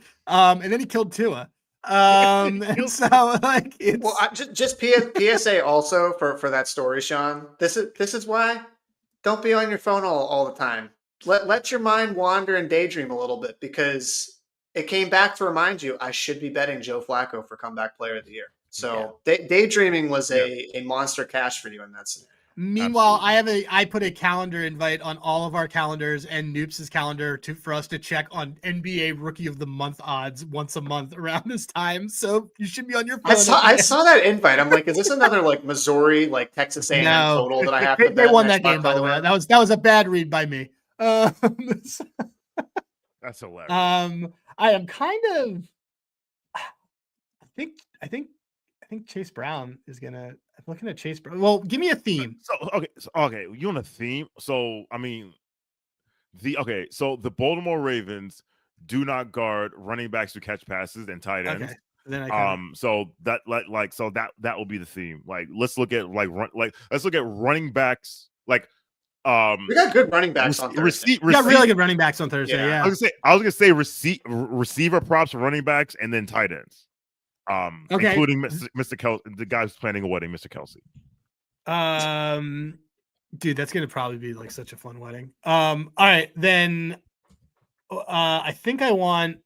he killed Tua. And so like it's just PSA also for that story, Shawn. This is why don't be on your phone all the time. Let your mind wander and daydream a little bit, because it came back to remind you I should be betting Joe Flacco for comeback player of the year. So daydreaming was a monster cash for you in that scenario. Meanwhile, I put a calendar invite on all of our calendars and Noops' calendar for us to check on NBA Rookie of the Month odds once a month around this time. So you should be on your phone. I saw that invite. I'm like, is this another like Missouri, like Texas A&M total that I have to bet? They won that game, by the way. That was a bad read by me. So, That's hilarious. I am kind of. I think Chase Brown is gonna. I'm looking at Chase Brown. Well, give me a theme. Okay, you want a theme? So I mean, so the Baltimore Ravens do not guard running backs who catch passes and tight ends. Okay, then I So that that will be the theme. Like let's look at let's look at running backs. Like We got good running backs on Thursday. We got really good running backs on Thursday. Yeah. I was gonna say receiver props, running backs, and then tight ends. Okay. Including Mr. Kelsey, the guy who's planning a wedding, Mr. Kelsey. Dude, that's gonna probably be like such a fun wedding. All right, then. I think I want.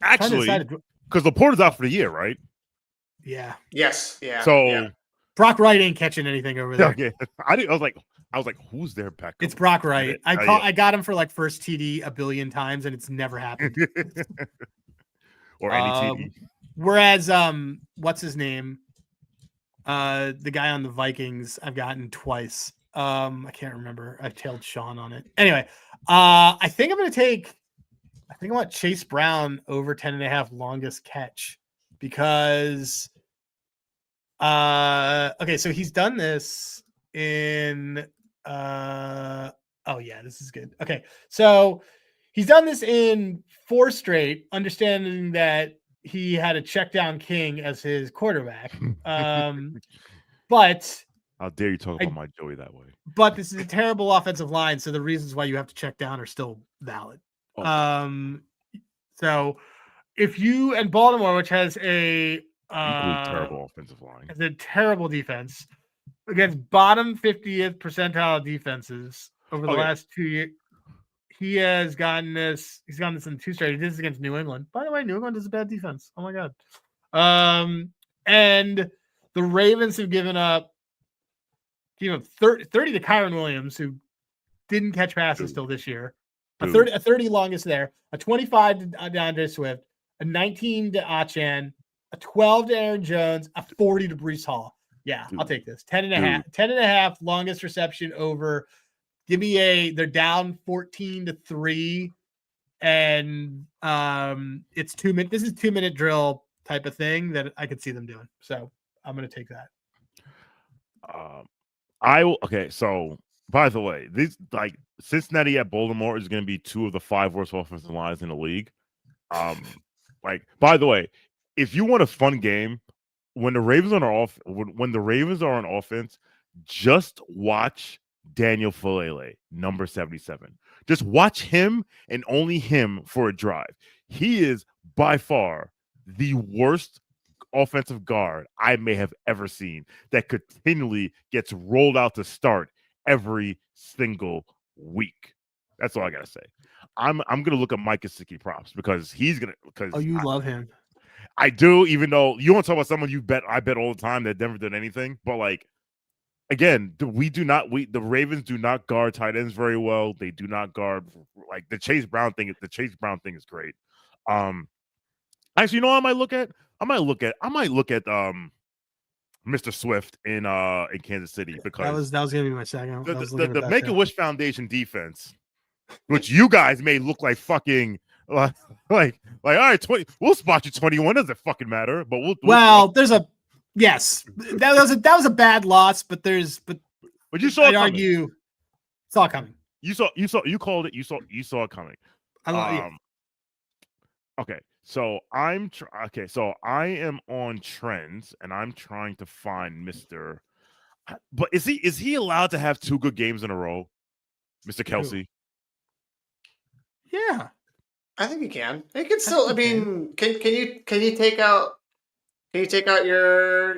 Actually, because Laporta's out for the year, right? Yeah. Yes. Yeah. So yeah. Brock Wright ain't catching anything over there. Okay. I was like, who's their backup? It's Brock Wright. I got him for like first TD a billion times, and it's never happened. Or any TD. Whereas, what's his name? The guy on the Vikings, I've gotten twice. I can't remember. I tailed Shawn on it. Anyway, I think I want Chase Brown over 10.5 longest catch because, okay, so he's done this in, oh yeah, this is good. Okay, so he's done this in 4 straight, understanding that he had a check down king as his quarterback. But how dare you talk about my Joey that way? But this is a terrible offensive line, so the reasons why you have to check down are still valid. Okay. So if you and Baltimore, which has a terrible offensive line, has a terrible defense against bottom 50th percentile defenses over the last 2 years. He has gotten this. He's gotten this in 2 straight. He did this against New England. By the way, New England is a bad defense. Oh my god. And the Ravens have given up 30 to Kyron Williams, who didn't catch passes till this year. A 30 longest there. A 25 to DeAndre Swift. A 19 to Achan. A 12 to Aaron Jones. A 40 to Breece Hall. Yeah, I'll take this. 10.5 longest reception over. Give me they're down 14-3, and it's 2 minute. This is 2-minute drill type of thing that I could see them doing. So I'm going to take that. Okay. So by the way, these Cincinnati at Baltimore is going to be 2 of the 5 worst offensive lines in the league. By the way, if you want a fun game, when the Ravens are on offense, just watch Daniel Falele, number 77. Just watch him and only him for a drive. He is by far the worst offensive guard I may have ever seen that continually gets rolled out to start every single week. That's all I gotta say. I'm gonna look at Mike Gesicki props because he's gonna. Love him. I do, even though you want to talk about someone I bet all the time that never did anything, but like. Again, the Ravens do not guard tight ends very well. They do not guard the Chase Brown thing. The Chase Brown thing is great. Actually, you know what I might look at? I might look at Mr. Swift in Kansas City because that was gonna be my second. The Make-A-Wish Foundation defense, which you guys may look like fucking all right, 20. We'll spot you 21. Doesn't fucking matter. But there's a. Yes, that was a bad loss, but you saw. I'd argue, saw it coming. You called it. You saw it coming. Okay, so I am on trends, and I'm trying to find Mr. But is he allowed to have 2 good games in a row, Mr. Kelsey? Yeah, I think he can. He can still. I mean, can you take out? Can you take out your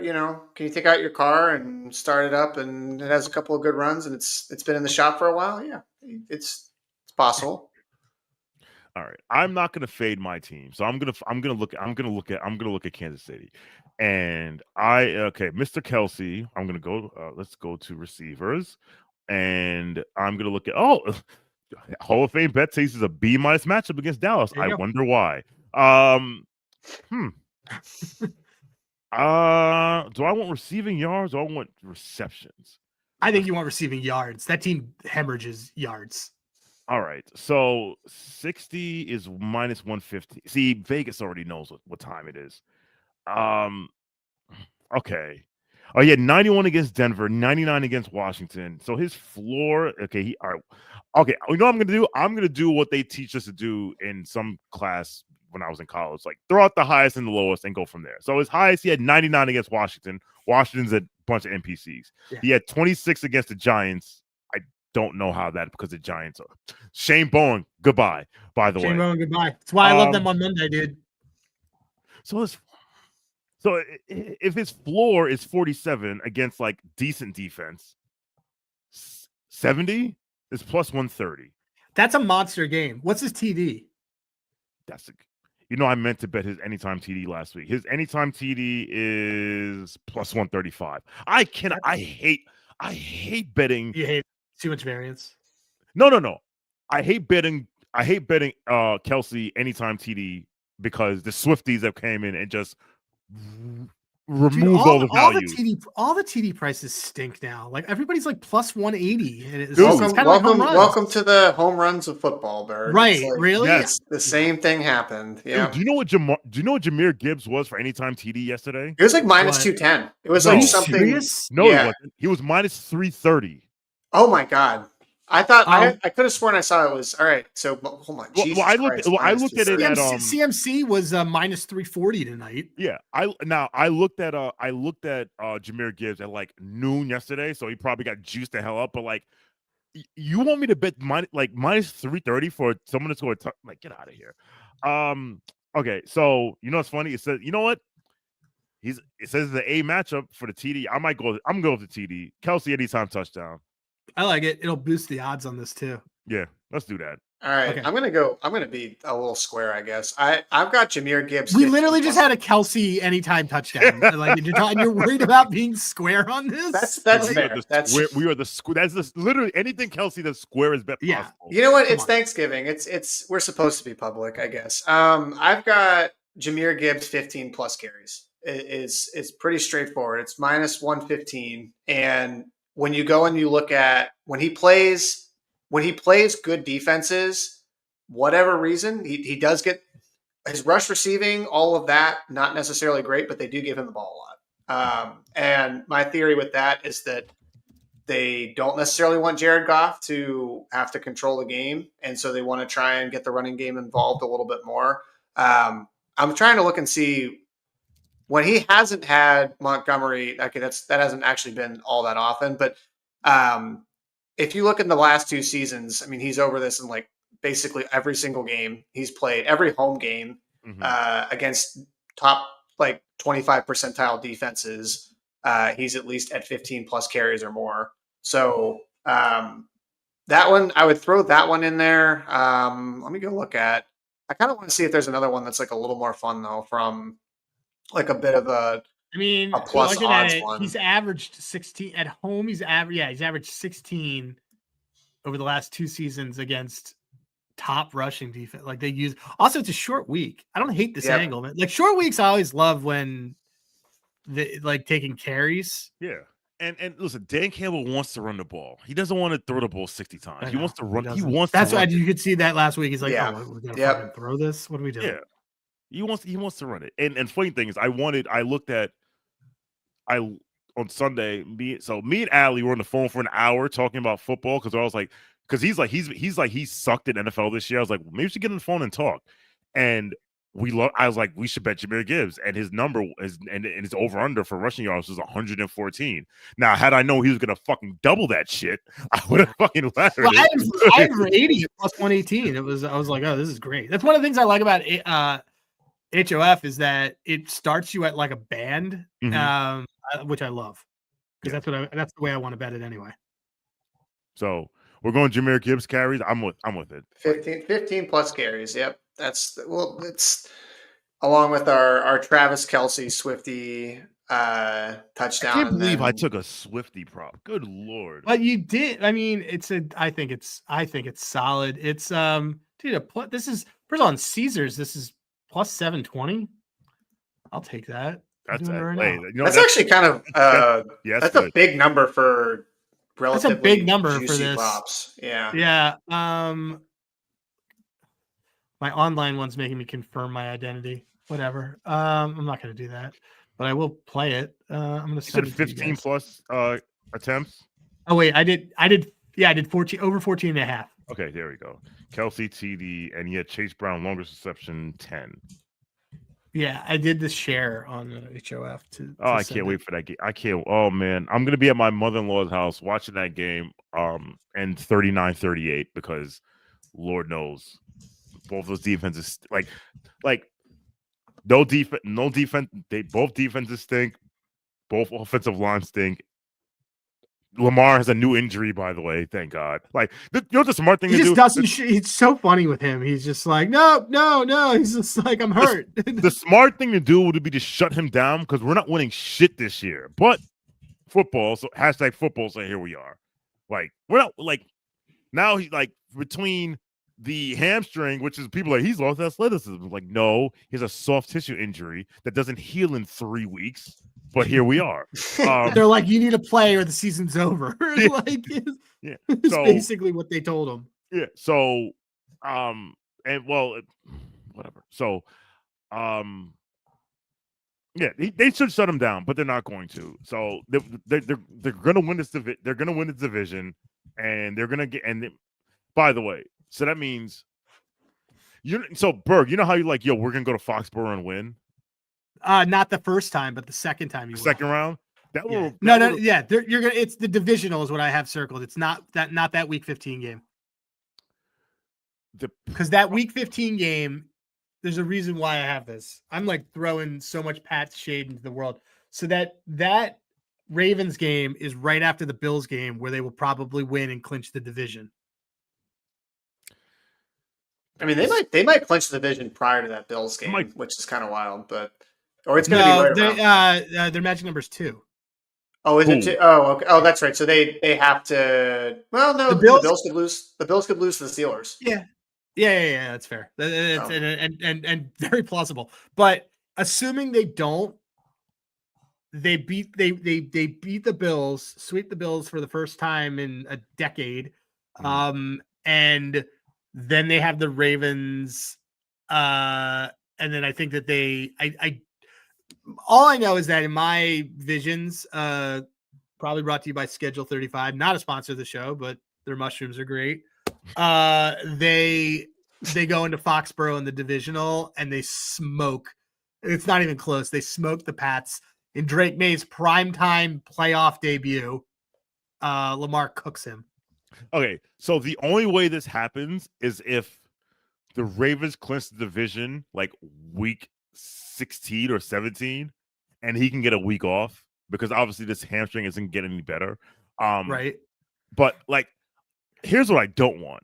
car and start it up and it has a couple of good runs and it's been in the shop for a while? Yeah, it's possible. All right, I'm not going to fade my team, so I'm gonna look at Kansas City, and Mr. Kelsey. I'm gonna go. Let's go to receivers, and I'm gonna look at Hall of Fame bet says is a B- matchup against Dallas. I wonder why. Do I want receiving yards or I want receptions? I think you want receiving yards. That team hemorrhages yards. All right. So 60 is minus 150. See, Vegas already knows what time it is. Okay. Oh yeah, 91 against Denver, 99 against Washington. So his floor, okay, all right. Okay, you know what I'm gonna do? I'm gonna do what they teach us to do in some class when I was in college. Like throw out the highest and the lowest and go from there. So his highest, he had 99 against Washington. Washington's a bunch of NPCs. Yeah. He had 26 against the Giants. I don't know how that because the Giants are Shane Bowen, goodbye, by the way. Shane Bowen, goodbye. That's why I love them on Monday, dude. So if his floor is 47 against like decent defense, 70 is plus 130. That's a monster game. What's his TD? I meant to bet his anytime TD last week. His anytime TD is plus 135. I hate betting. You hate too much variance. No. I hate betting Kelsey anytime TD because the Swifties that came in and just removed all the value. All the TD prices stink now. Like everybody's like plus 180. And it's welcome to the home runs of football, Berg. Right? Really? Yes. The same thing happened. Yeah. Dude, do you know what Jahmyr Gibbs was for anytime TD yesterday? It was like minus 210. It was like something. Serious? No, yeah. He wasn't. He was minus 330. Oh my god. I thought I could have sworn I saw it was all right. So hold on. I looked at it at CMC was minus 340 tonight. Yeah, I looked at Jahmyr Gibbs at like noon yesterday, so he probably got juiced the hell up. But like, you want me to bet minus 330 for someone to score a like, get out of here. Okay, so you know what's funny? It says, you know what? It says the A matchup for the TD. I'm going with the TD. Kelsey anytime touchdown. I like it. It'll boost the odds on this too. Yeah, let's do that. All right. Okay. I'm gonna be a little square, I guess. I've got Jahmyr Gibbs. We literally just had a Kelsey anytime touchdown. Like you're worried about being square on this. That's fair. We are the literally anything Kelsey the square is bet possible. You know what? It's Thanksgiving. We're supposed to be public, I guess. I've got Jahmyr Gibbs 15 plus carries. It's pretty straightforward. It's minus 115, and when you go and you look at when he plays good defenses, whatever reason, he does get his rush receiving, all of that, not necessarily great, but they do give him the ball a lot. And my theory with that is that they don't necessarily want Jared Goff to have to control the game. And so they want to try and get the running game involved a little bit more. I'm trying to look and see when he hasn't had Montgomery, okay, that hasn't actually been all that often. But if you look in the last two seasons, I mean, he's over this in like basically every single game he's played, every home game against top like 25 percentile defenses. He's at least at 15 plus carries or more. So that one, I would throw that one in there. Let me go look at. I kind of want to see if there's another one that's like a little more fun though, from like a bit of a plus odds one. He's averaged 16 at home. He's averaged 16 over the last two seasons against top rushing defense. Like they use. Also, it's a short week. I don't hate this angle, man. Like short weeks, I always love when they like taking carries. Yeah. And listen, Dan Campbell wants to run the ball. He doesn't want to throw the ball 60 times. He wants to run. He wants. That's to why run you could see that last week. He's like, yeah. "Oh, we're gonna fucking throw this. What are we doing?" Yeah. He wants to run it. And funny thing is, on Sunday, me and Allie were on the phone for an hour talking about football because I was like, he's sucked at NFL this year. I was like, well, maybe we should get on the phone and talk. And I was like, we should bet Jahmyr Gibbs, and his number is and his over under for rushing yards was 114. Now, had I known he was gonna fucking double that shit, I would have fucking laughed. Well, I had 80 plus 118. I was like, oh, this is great. That's one of the things I like about HOF is that it starts you at like a band, which I love because that's the way I want to bet it anyway. So we're going Jahmyr Gibbs carries. I'm with it. 15 plus carries. Yep. It's along with our Travis Kelce Swifty touchdown. I can't believe I took a Swifty prop. Good Lord. But you did. I mean, I think it's solid. It's this is first on Caesars. This is plus 720. I'll take that. That's actually kind of that's a big number for relatively big number for juicy this. props. Yeah. Yeah. My online one's making me confirm my identity. Whatever. I'm not going to do that, but I will play it. I'm going to You send said it to you 15 guys. plus attempts. Oh wait, I did. Yeah, I did 14 over 14 and a half. Okay, there we go. Kelsey TD, and yet Chase Brown longest reception 10. Yeah, I did the share on HOF to. Oh, I can't wait for that game. I can't. Oh man, I'm gonna be at my mother-in-law's house watching that game. And 39-38 because Lord knows both those defenses like no defense. They both defenses stink. Both offensive lines stink. Lamar has a new injury, by the way. Thank God. Like, you know what the smart thing He to just do? doesn't. It's so funny with him. He's just like, no. He's just like, I'm hurt. The smart thing to do would be to shut him down because we're not winning shit this year. But football, so hashtag football. So here we are. Like, we're not like now. He like between the hamstring, which is people like he's lost athleticism. Like, no, he has a soft tissue injury that doesn't heal in 3 weeks. But here we are. They're like, you need to play or the season's over. Yeah. Like, Yeah. it's So basically what they told him. yeah. So, and well, whatever. So, yeah, they should shut him down, but they're not going to. So they're going to win this. They're going to win this division, and they're going to get. And by the way, so that means so Berg, you know how you like, yo, we're going to go to Foxborough and win. Not the first time, but the second time you Second round. That yeah. will no. Yeah, you're gonna. It's the divisional is what I have circled. It's not that week 15 game. Because that week 15 game, there's a reason why I have this. I'm like throwing so much Pat's shade into the world. So that Ravens game is right after the Bills game where they will probably win and clinch the division. I mean, they might clinch the division prior to that Bills game, which is kind of wild, but or it's going to be right around. Their magic number's 2. Oh, is it 2? Oh, okay. Oh, that's right. So they have to. Well, no, the Bills could lose. The Bills could lose to the Steelers. Yeah. That's fair. And very plausible. But assuming they don't, they beat the Bills, sweep the Bills for the first time in a decade, and then they have the Ravens, and then I think that I all I know is that in my visions, probably brought to you by Schedule 35, not a sponsor of the show, but their mushrooms are great. They go into Foxborough in the divisional and they smoke. It's not even close. They smoke the Pats in Drake May's primetime playoff debut. Lamar cooks him. Okay, so the only way this happens is if the Ravens clinch the division like week 16 or 17, and he can get a week off because obviously this hamstring isn't getting any better. Right. But like, here's what I don't want.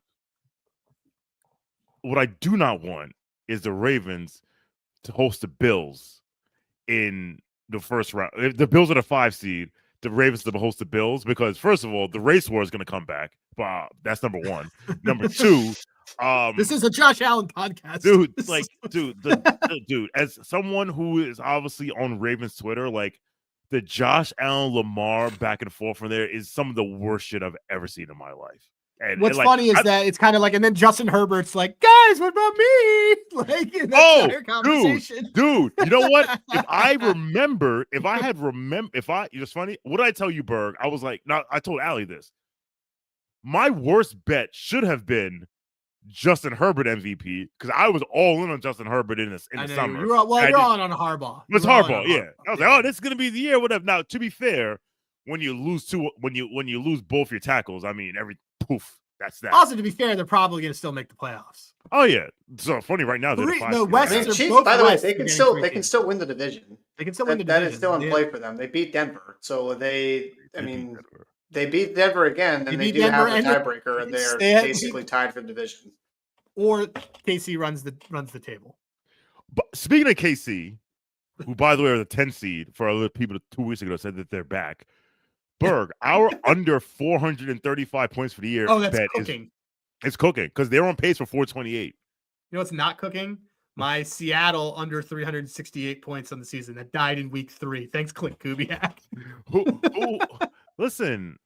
What I do not want is the Ravens to host the Bills in the first round. If the Bills are the 5 seed, the Ravens to host the Bills because first of all, the race war is going to come back. That's number one. Number 2, this is a Josh Allen podcast, dude. Like, dude, as someone who is obviously on Ravens Twitter, like the Josh Allen Lamar back and forth from there is some of the worst shit I've ever seen in my life. And what's funny is that it's kind of like, and then Justin Herbert's like, guys, what about me? Like, in that entire conversation. Dude, you know what? It's funny. What did I tell you, Berg? I was like, I told Allie this. My worst bet should have been Justin Herbert MVP because I was all in on Justin Herbert in the summer. You're on Harbaugh. It's Harbaugh, yeah. I was like, oh, this is gonna be the year, whatever. Now, to be fair, when you lose both your tackles, I mean, poof, that's that. Also, to be fair, they're probably going to still make the playoffs. Oh yeah, so funny right now. The West. Chiefs, by the way, they can still win the division. They can still win the division. That is still in play for them. They beat Denver, so they beat Denver again, and they do have a tiebreaker, and they're basically tied for the division. Or KC runs the table. But speaking of KC, who by the way are the 10 seed for other people 2 weeks ago said that they're back. Berg, our under 435 points for the year. Oh, that's cooking. It's cooking because they're on pace for 428. You know what's not cooking? My Seattle under 368 points on the season that died in week 3. Thanks, Clint Kubiak. Listen,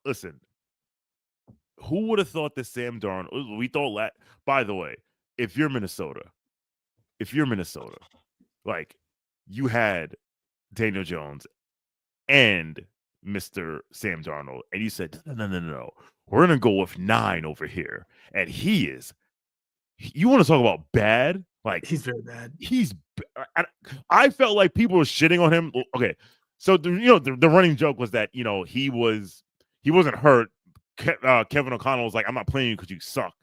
listen, who would have thought that Sam Darnold? We thought by the way, if you're Minnesota, like you had Daniel Jones and Mr. Sam Darnold, and you said, no, we're gonna go with 9 over here, and you want to talk about bad? Like He's very bad. I felt like people were shitting on him. Okay, so the running joke was that he wasn't hurt. Kevin O'Connell was like, I'm not playing you because you suck,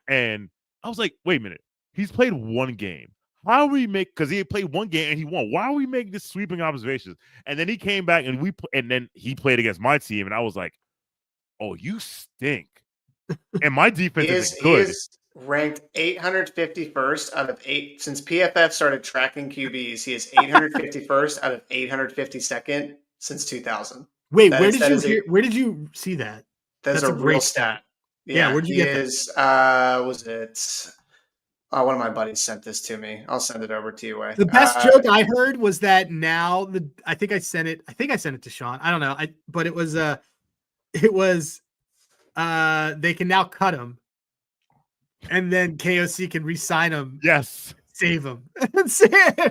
and I was like, wait a minute, he's played one game. How are we because he played one game and he won? Why are we making this sweeping observations? And then he came back and then he played against my team, and I was like, oh, you stink. And my defense isn't good. He is ranked 851st out of 8 since PFF started tracking QBs. He is 851st out of 852nd since 2000. Wait, where did you see that? That's a real stat. Yeah, where did you get that? Was it? One of my buddies sent this to me. I'll send it over to you. The best joke I heard was that now I think I sent it to Shawn. I don't know. But it was they can now cut him, and then KOC can re-sign him. Yes, save him,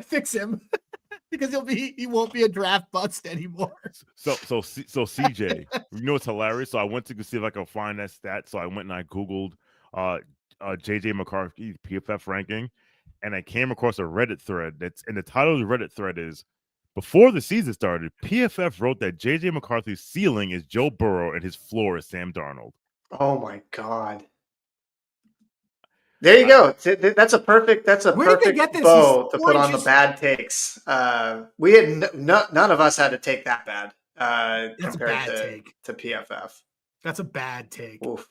fix him, because he won't be a draft bust anymore. So CJ, it's hilarious. So I went to see if I could find that stat. So I went and I Googled JJ McCarthy PFF ranking, and I came across a Reddit thread and the title of the Reddit thread is, before the season started, PFF wrote that JJ McCarthy's ceiling is Joe Burrow and his floor is Sam Darnold. Oh my God. There you go. That's a perfect bow to put on the bad takes. We had none of us had to take that bad compared to PFF. That's a bad take. Oof.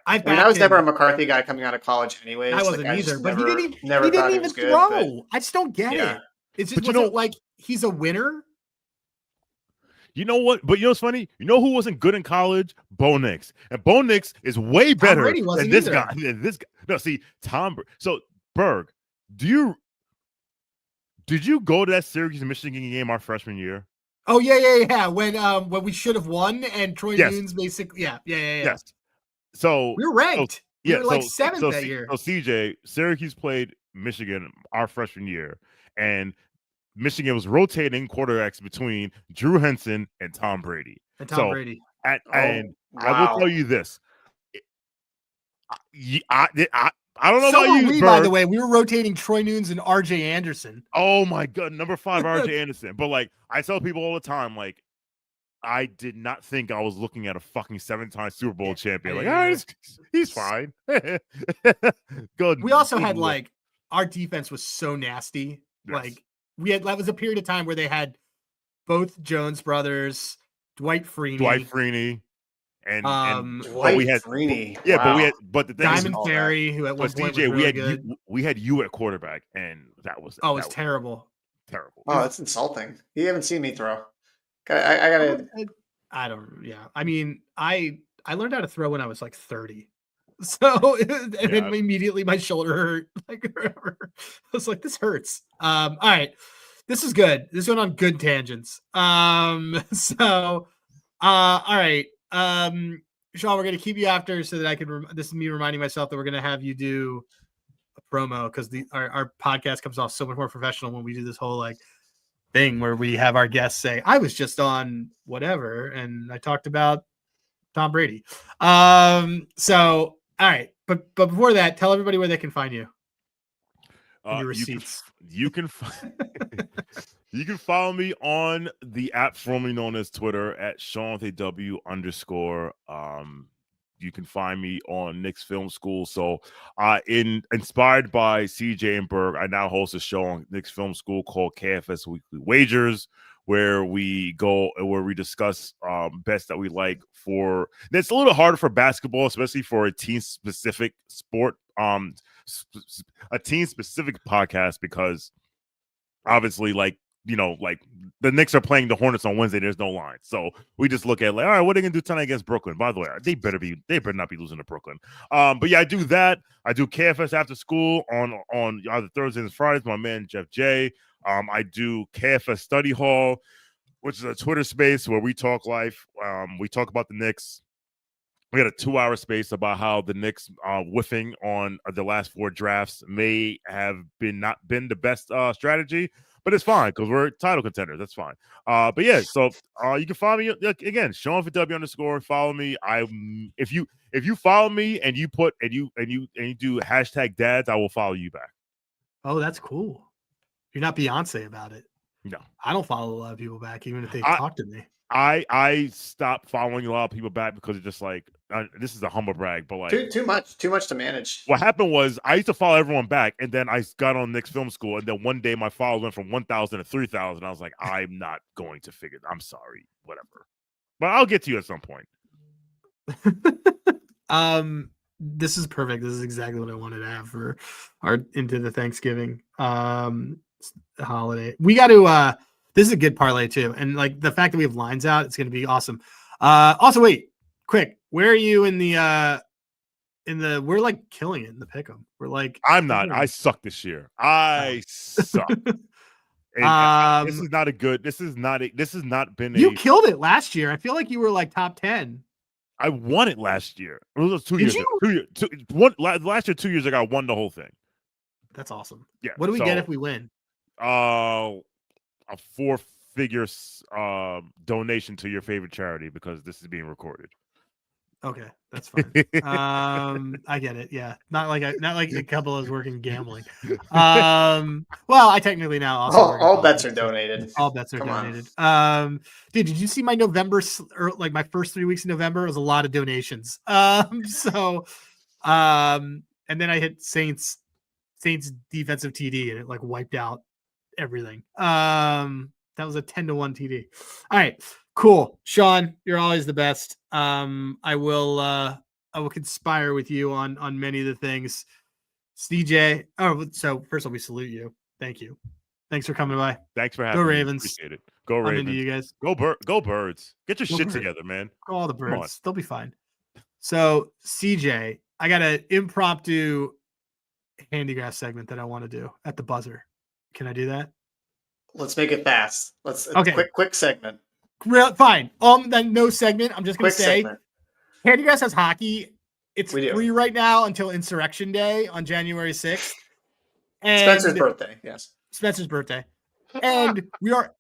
I was never a McCarthy guy coming out of college anyways. I wasn't either, but he didn't even good, throw. I just don't get it. It's just like he's a winner. You know what? But what's funny? You know who wasn't good in college? Bo Nix. And Bo Nix is way better than this guy. No, see, So, Berg, did you go to that Syracuse Michigan game our freshman year? Oh, yeah. When we should have won and Troy Nunes basically, yeah. Yes. So we were ranked. We were like 7th that year. So CJ, Syracuse played Michigan our freshman year, and Michigan was rotating quarterbacks between Drew Henson and Tom Brady. I will tell you this. I don't know about you, by the way. We were rotating Troy Nunes and RJ Anderson. Oh my God, number 5 RJ Anderson. But like I tell people all the time, like I did not think I was looking at a fucking 7-time Super Bowl champion. Like, all right, he's fine. Good. We also had our defense was so nasty. Yes. That was a period of time where they had both Jones brothers, Dwight Freeney, and Freeney. Yeah, wow. but the thing Diamond Ferry, who at one point was really good. We had you at quarterback, and that was it's terrible. Terrible. Oh, that's insulting. You haven't seen me throw. I gotta. I don't. Yeah, I mean, I learned how to throw when I was like 30. So and then immediately my shoulder hurt. I was like, this hurts. All right, this is good. This went on good tangents. All right. Shawn, we're gonna keep you after so that I can. This is me reminding myself that we're gonna have you do a promo because our podcast comes off so much more professional when we do this whole thing where we have our guests say, I was just on whatever and I talked about Tom Brady. So all right, but before that, tell everybody where they can find you. Your receipts. You can follow me on the app formerly known as Twitter at ShawnTW_. You can find me on Nick's Film School. So inspired by CJ and Berg, I now host a show on Nick's Film School called KFS Weekly Wagers, where we discuss bets that we like for. It's a little harder for basketball, especially for a team-specific sport, a team-specific podcast, because obviously, the Knicks are playing the Hornets on Wednesday. There's no line, so we just look at all right, what are they gonna do tonight against Brooklyn? By the way, they better not be losing to Brooklyn. But yeah, I do that. I do KFS after school on either Thursdays and Fridays. My man Jeff J. I do KFS Study Hall. which is a Twitter space where we talk life. We talk about the Knicks. We had a 2-hour space about how the Knicks whiffing on the last 4 drafts may have not been the best strategy, but it's fine because we're title contenders. That's fine. But yeah, so you can follow me again, Shawn for W _ follow me. If you follow me and you do #dads, I will follow you back. Oh, that's cool. You're not Beyonce about it. No, I don't follow a lot of people back, even if they talk to me. I stopped following a lot of people back because it's just like this is a humble brag, but like too much to manage. What happened was I used to follow everyone back, and then I got on Knicks Film School, and then one day my follow went from 1,000 to 3,000. I was like, I'm not going to figure. I'm sorry, whatever. But I'll get to you at some point. This is perfect. This is exactly what I wanted to have for our into the Thanksgiving holiday. We got to. This is a good parlay too, and like the fact that we have lines out, it's going to be awesome. Also, wait, quick, where are you in the? We're like killing it in the pick'em. We're like, I'm not. I suck this year. I suck. And this is not a good. This has not been. You killed it last year. I feel like you were like top 10. I won it last year. It was 2 years. Last year, 2 years ago, I won the whole thing. That's awesome. Yeah. What do we get if we win? A 4-figure donation to your favorite charity because this is being recorded. Okay, that's fine. I get it. Yeah, not like a couple is working gambling. Well, I technically now also all bets are donated. All bets are donated. Dude, did you see my November or like my first 3 weeks in November? It was a lot of donations. And then I hit Saints defensive TD and it like wiped out everything. That was a 10-1 TD. All right. Cool. Shawn, you're always the best. I will conspire with you on many of the things. CJ. Oh, so first of all, we salute you. Thank you. Thanks for coming by. Thanks for having me. Go Ravens. Appreciate it. Go Ravens. I'm into you guys. Go Birds. Get your shit together, man. Go all the Birds. They'll be fine. So CJ, I got an impromptu handicap segment that I want to do at the buzzer. Can I do that? Let's make it fast. Okay. Quick segment. Fine. Then no segment. I'm just gonna say Candidacy has hockey. It's free right now until Insurrection Day on January 6th. And Spencer's birthday, yes. Spencer's birthday. And we are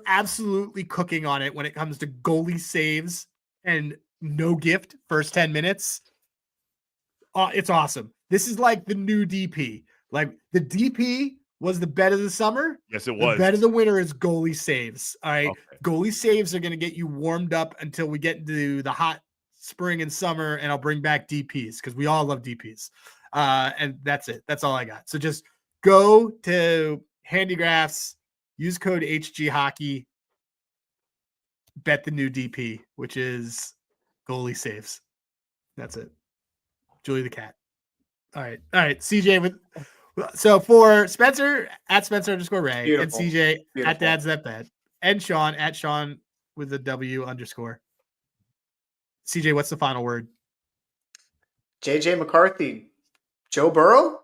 absolutely cooking on it when it comes to goalie saves and no gift first 10 minutes. It's awesome. This is like the new DP. Like the DP was the bet of the summer. Yes, it was. The bet of the winter is goalie saves. All right. Okay. Goalie saves are going to get you warmed up until we get into the hot spring and summer, and I'll bring back DPs because we all love DPs. And that's it. That's all I got. So just go to Handigraphs, use code HGHockey, bet the new DP, which is goalie saves. That's it. Julie the cat. All right. CJ so for Spencer at Spencer _ Ray. Beautiful. And CJ at Dad's That Bet, and Shawn at Shawn with a W _. CJ, what's the final word? JJ McCarthy, Joe Burrow.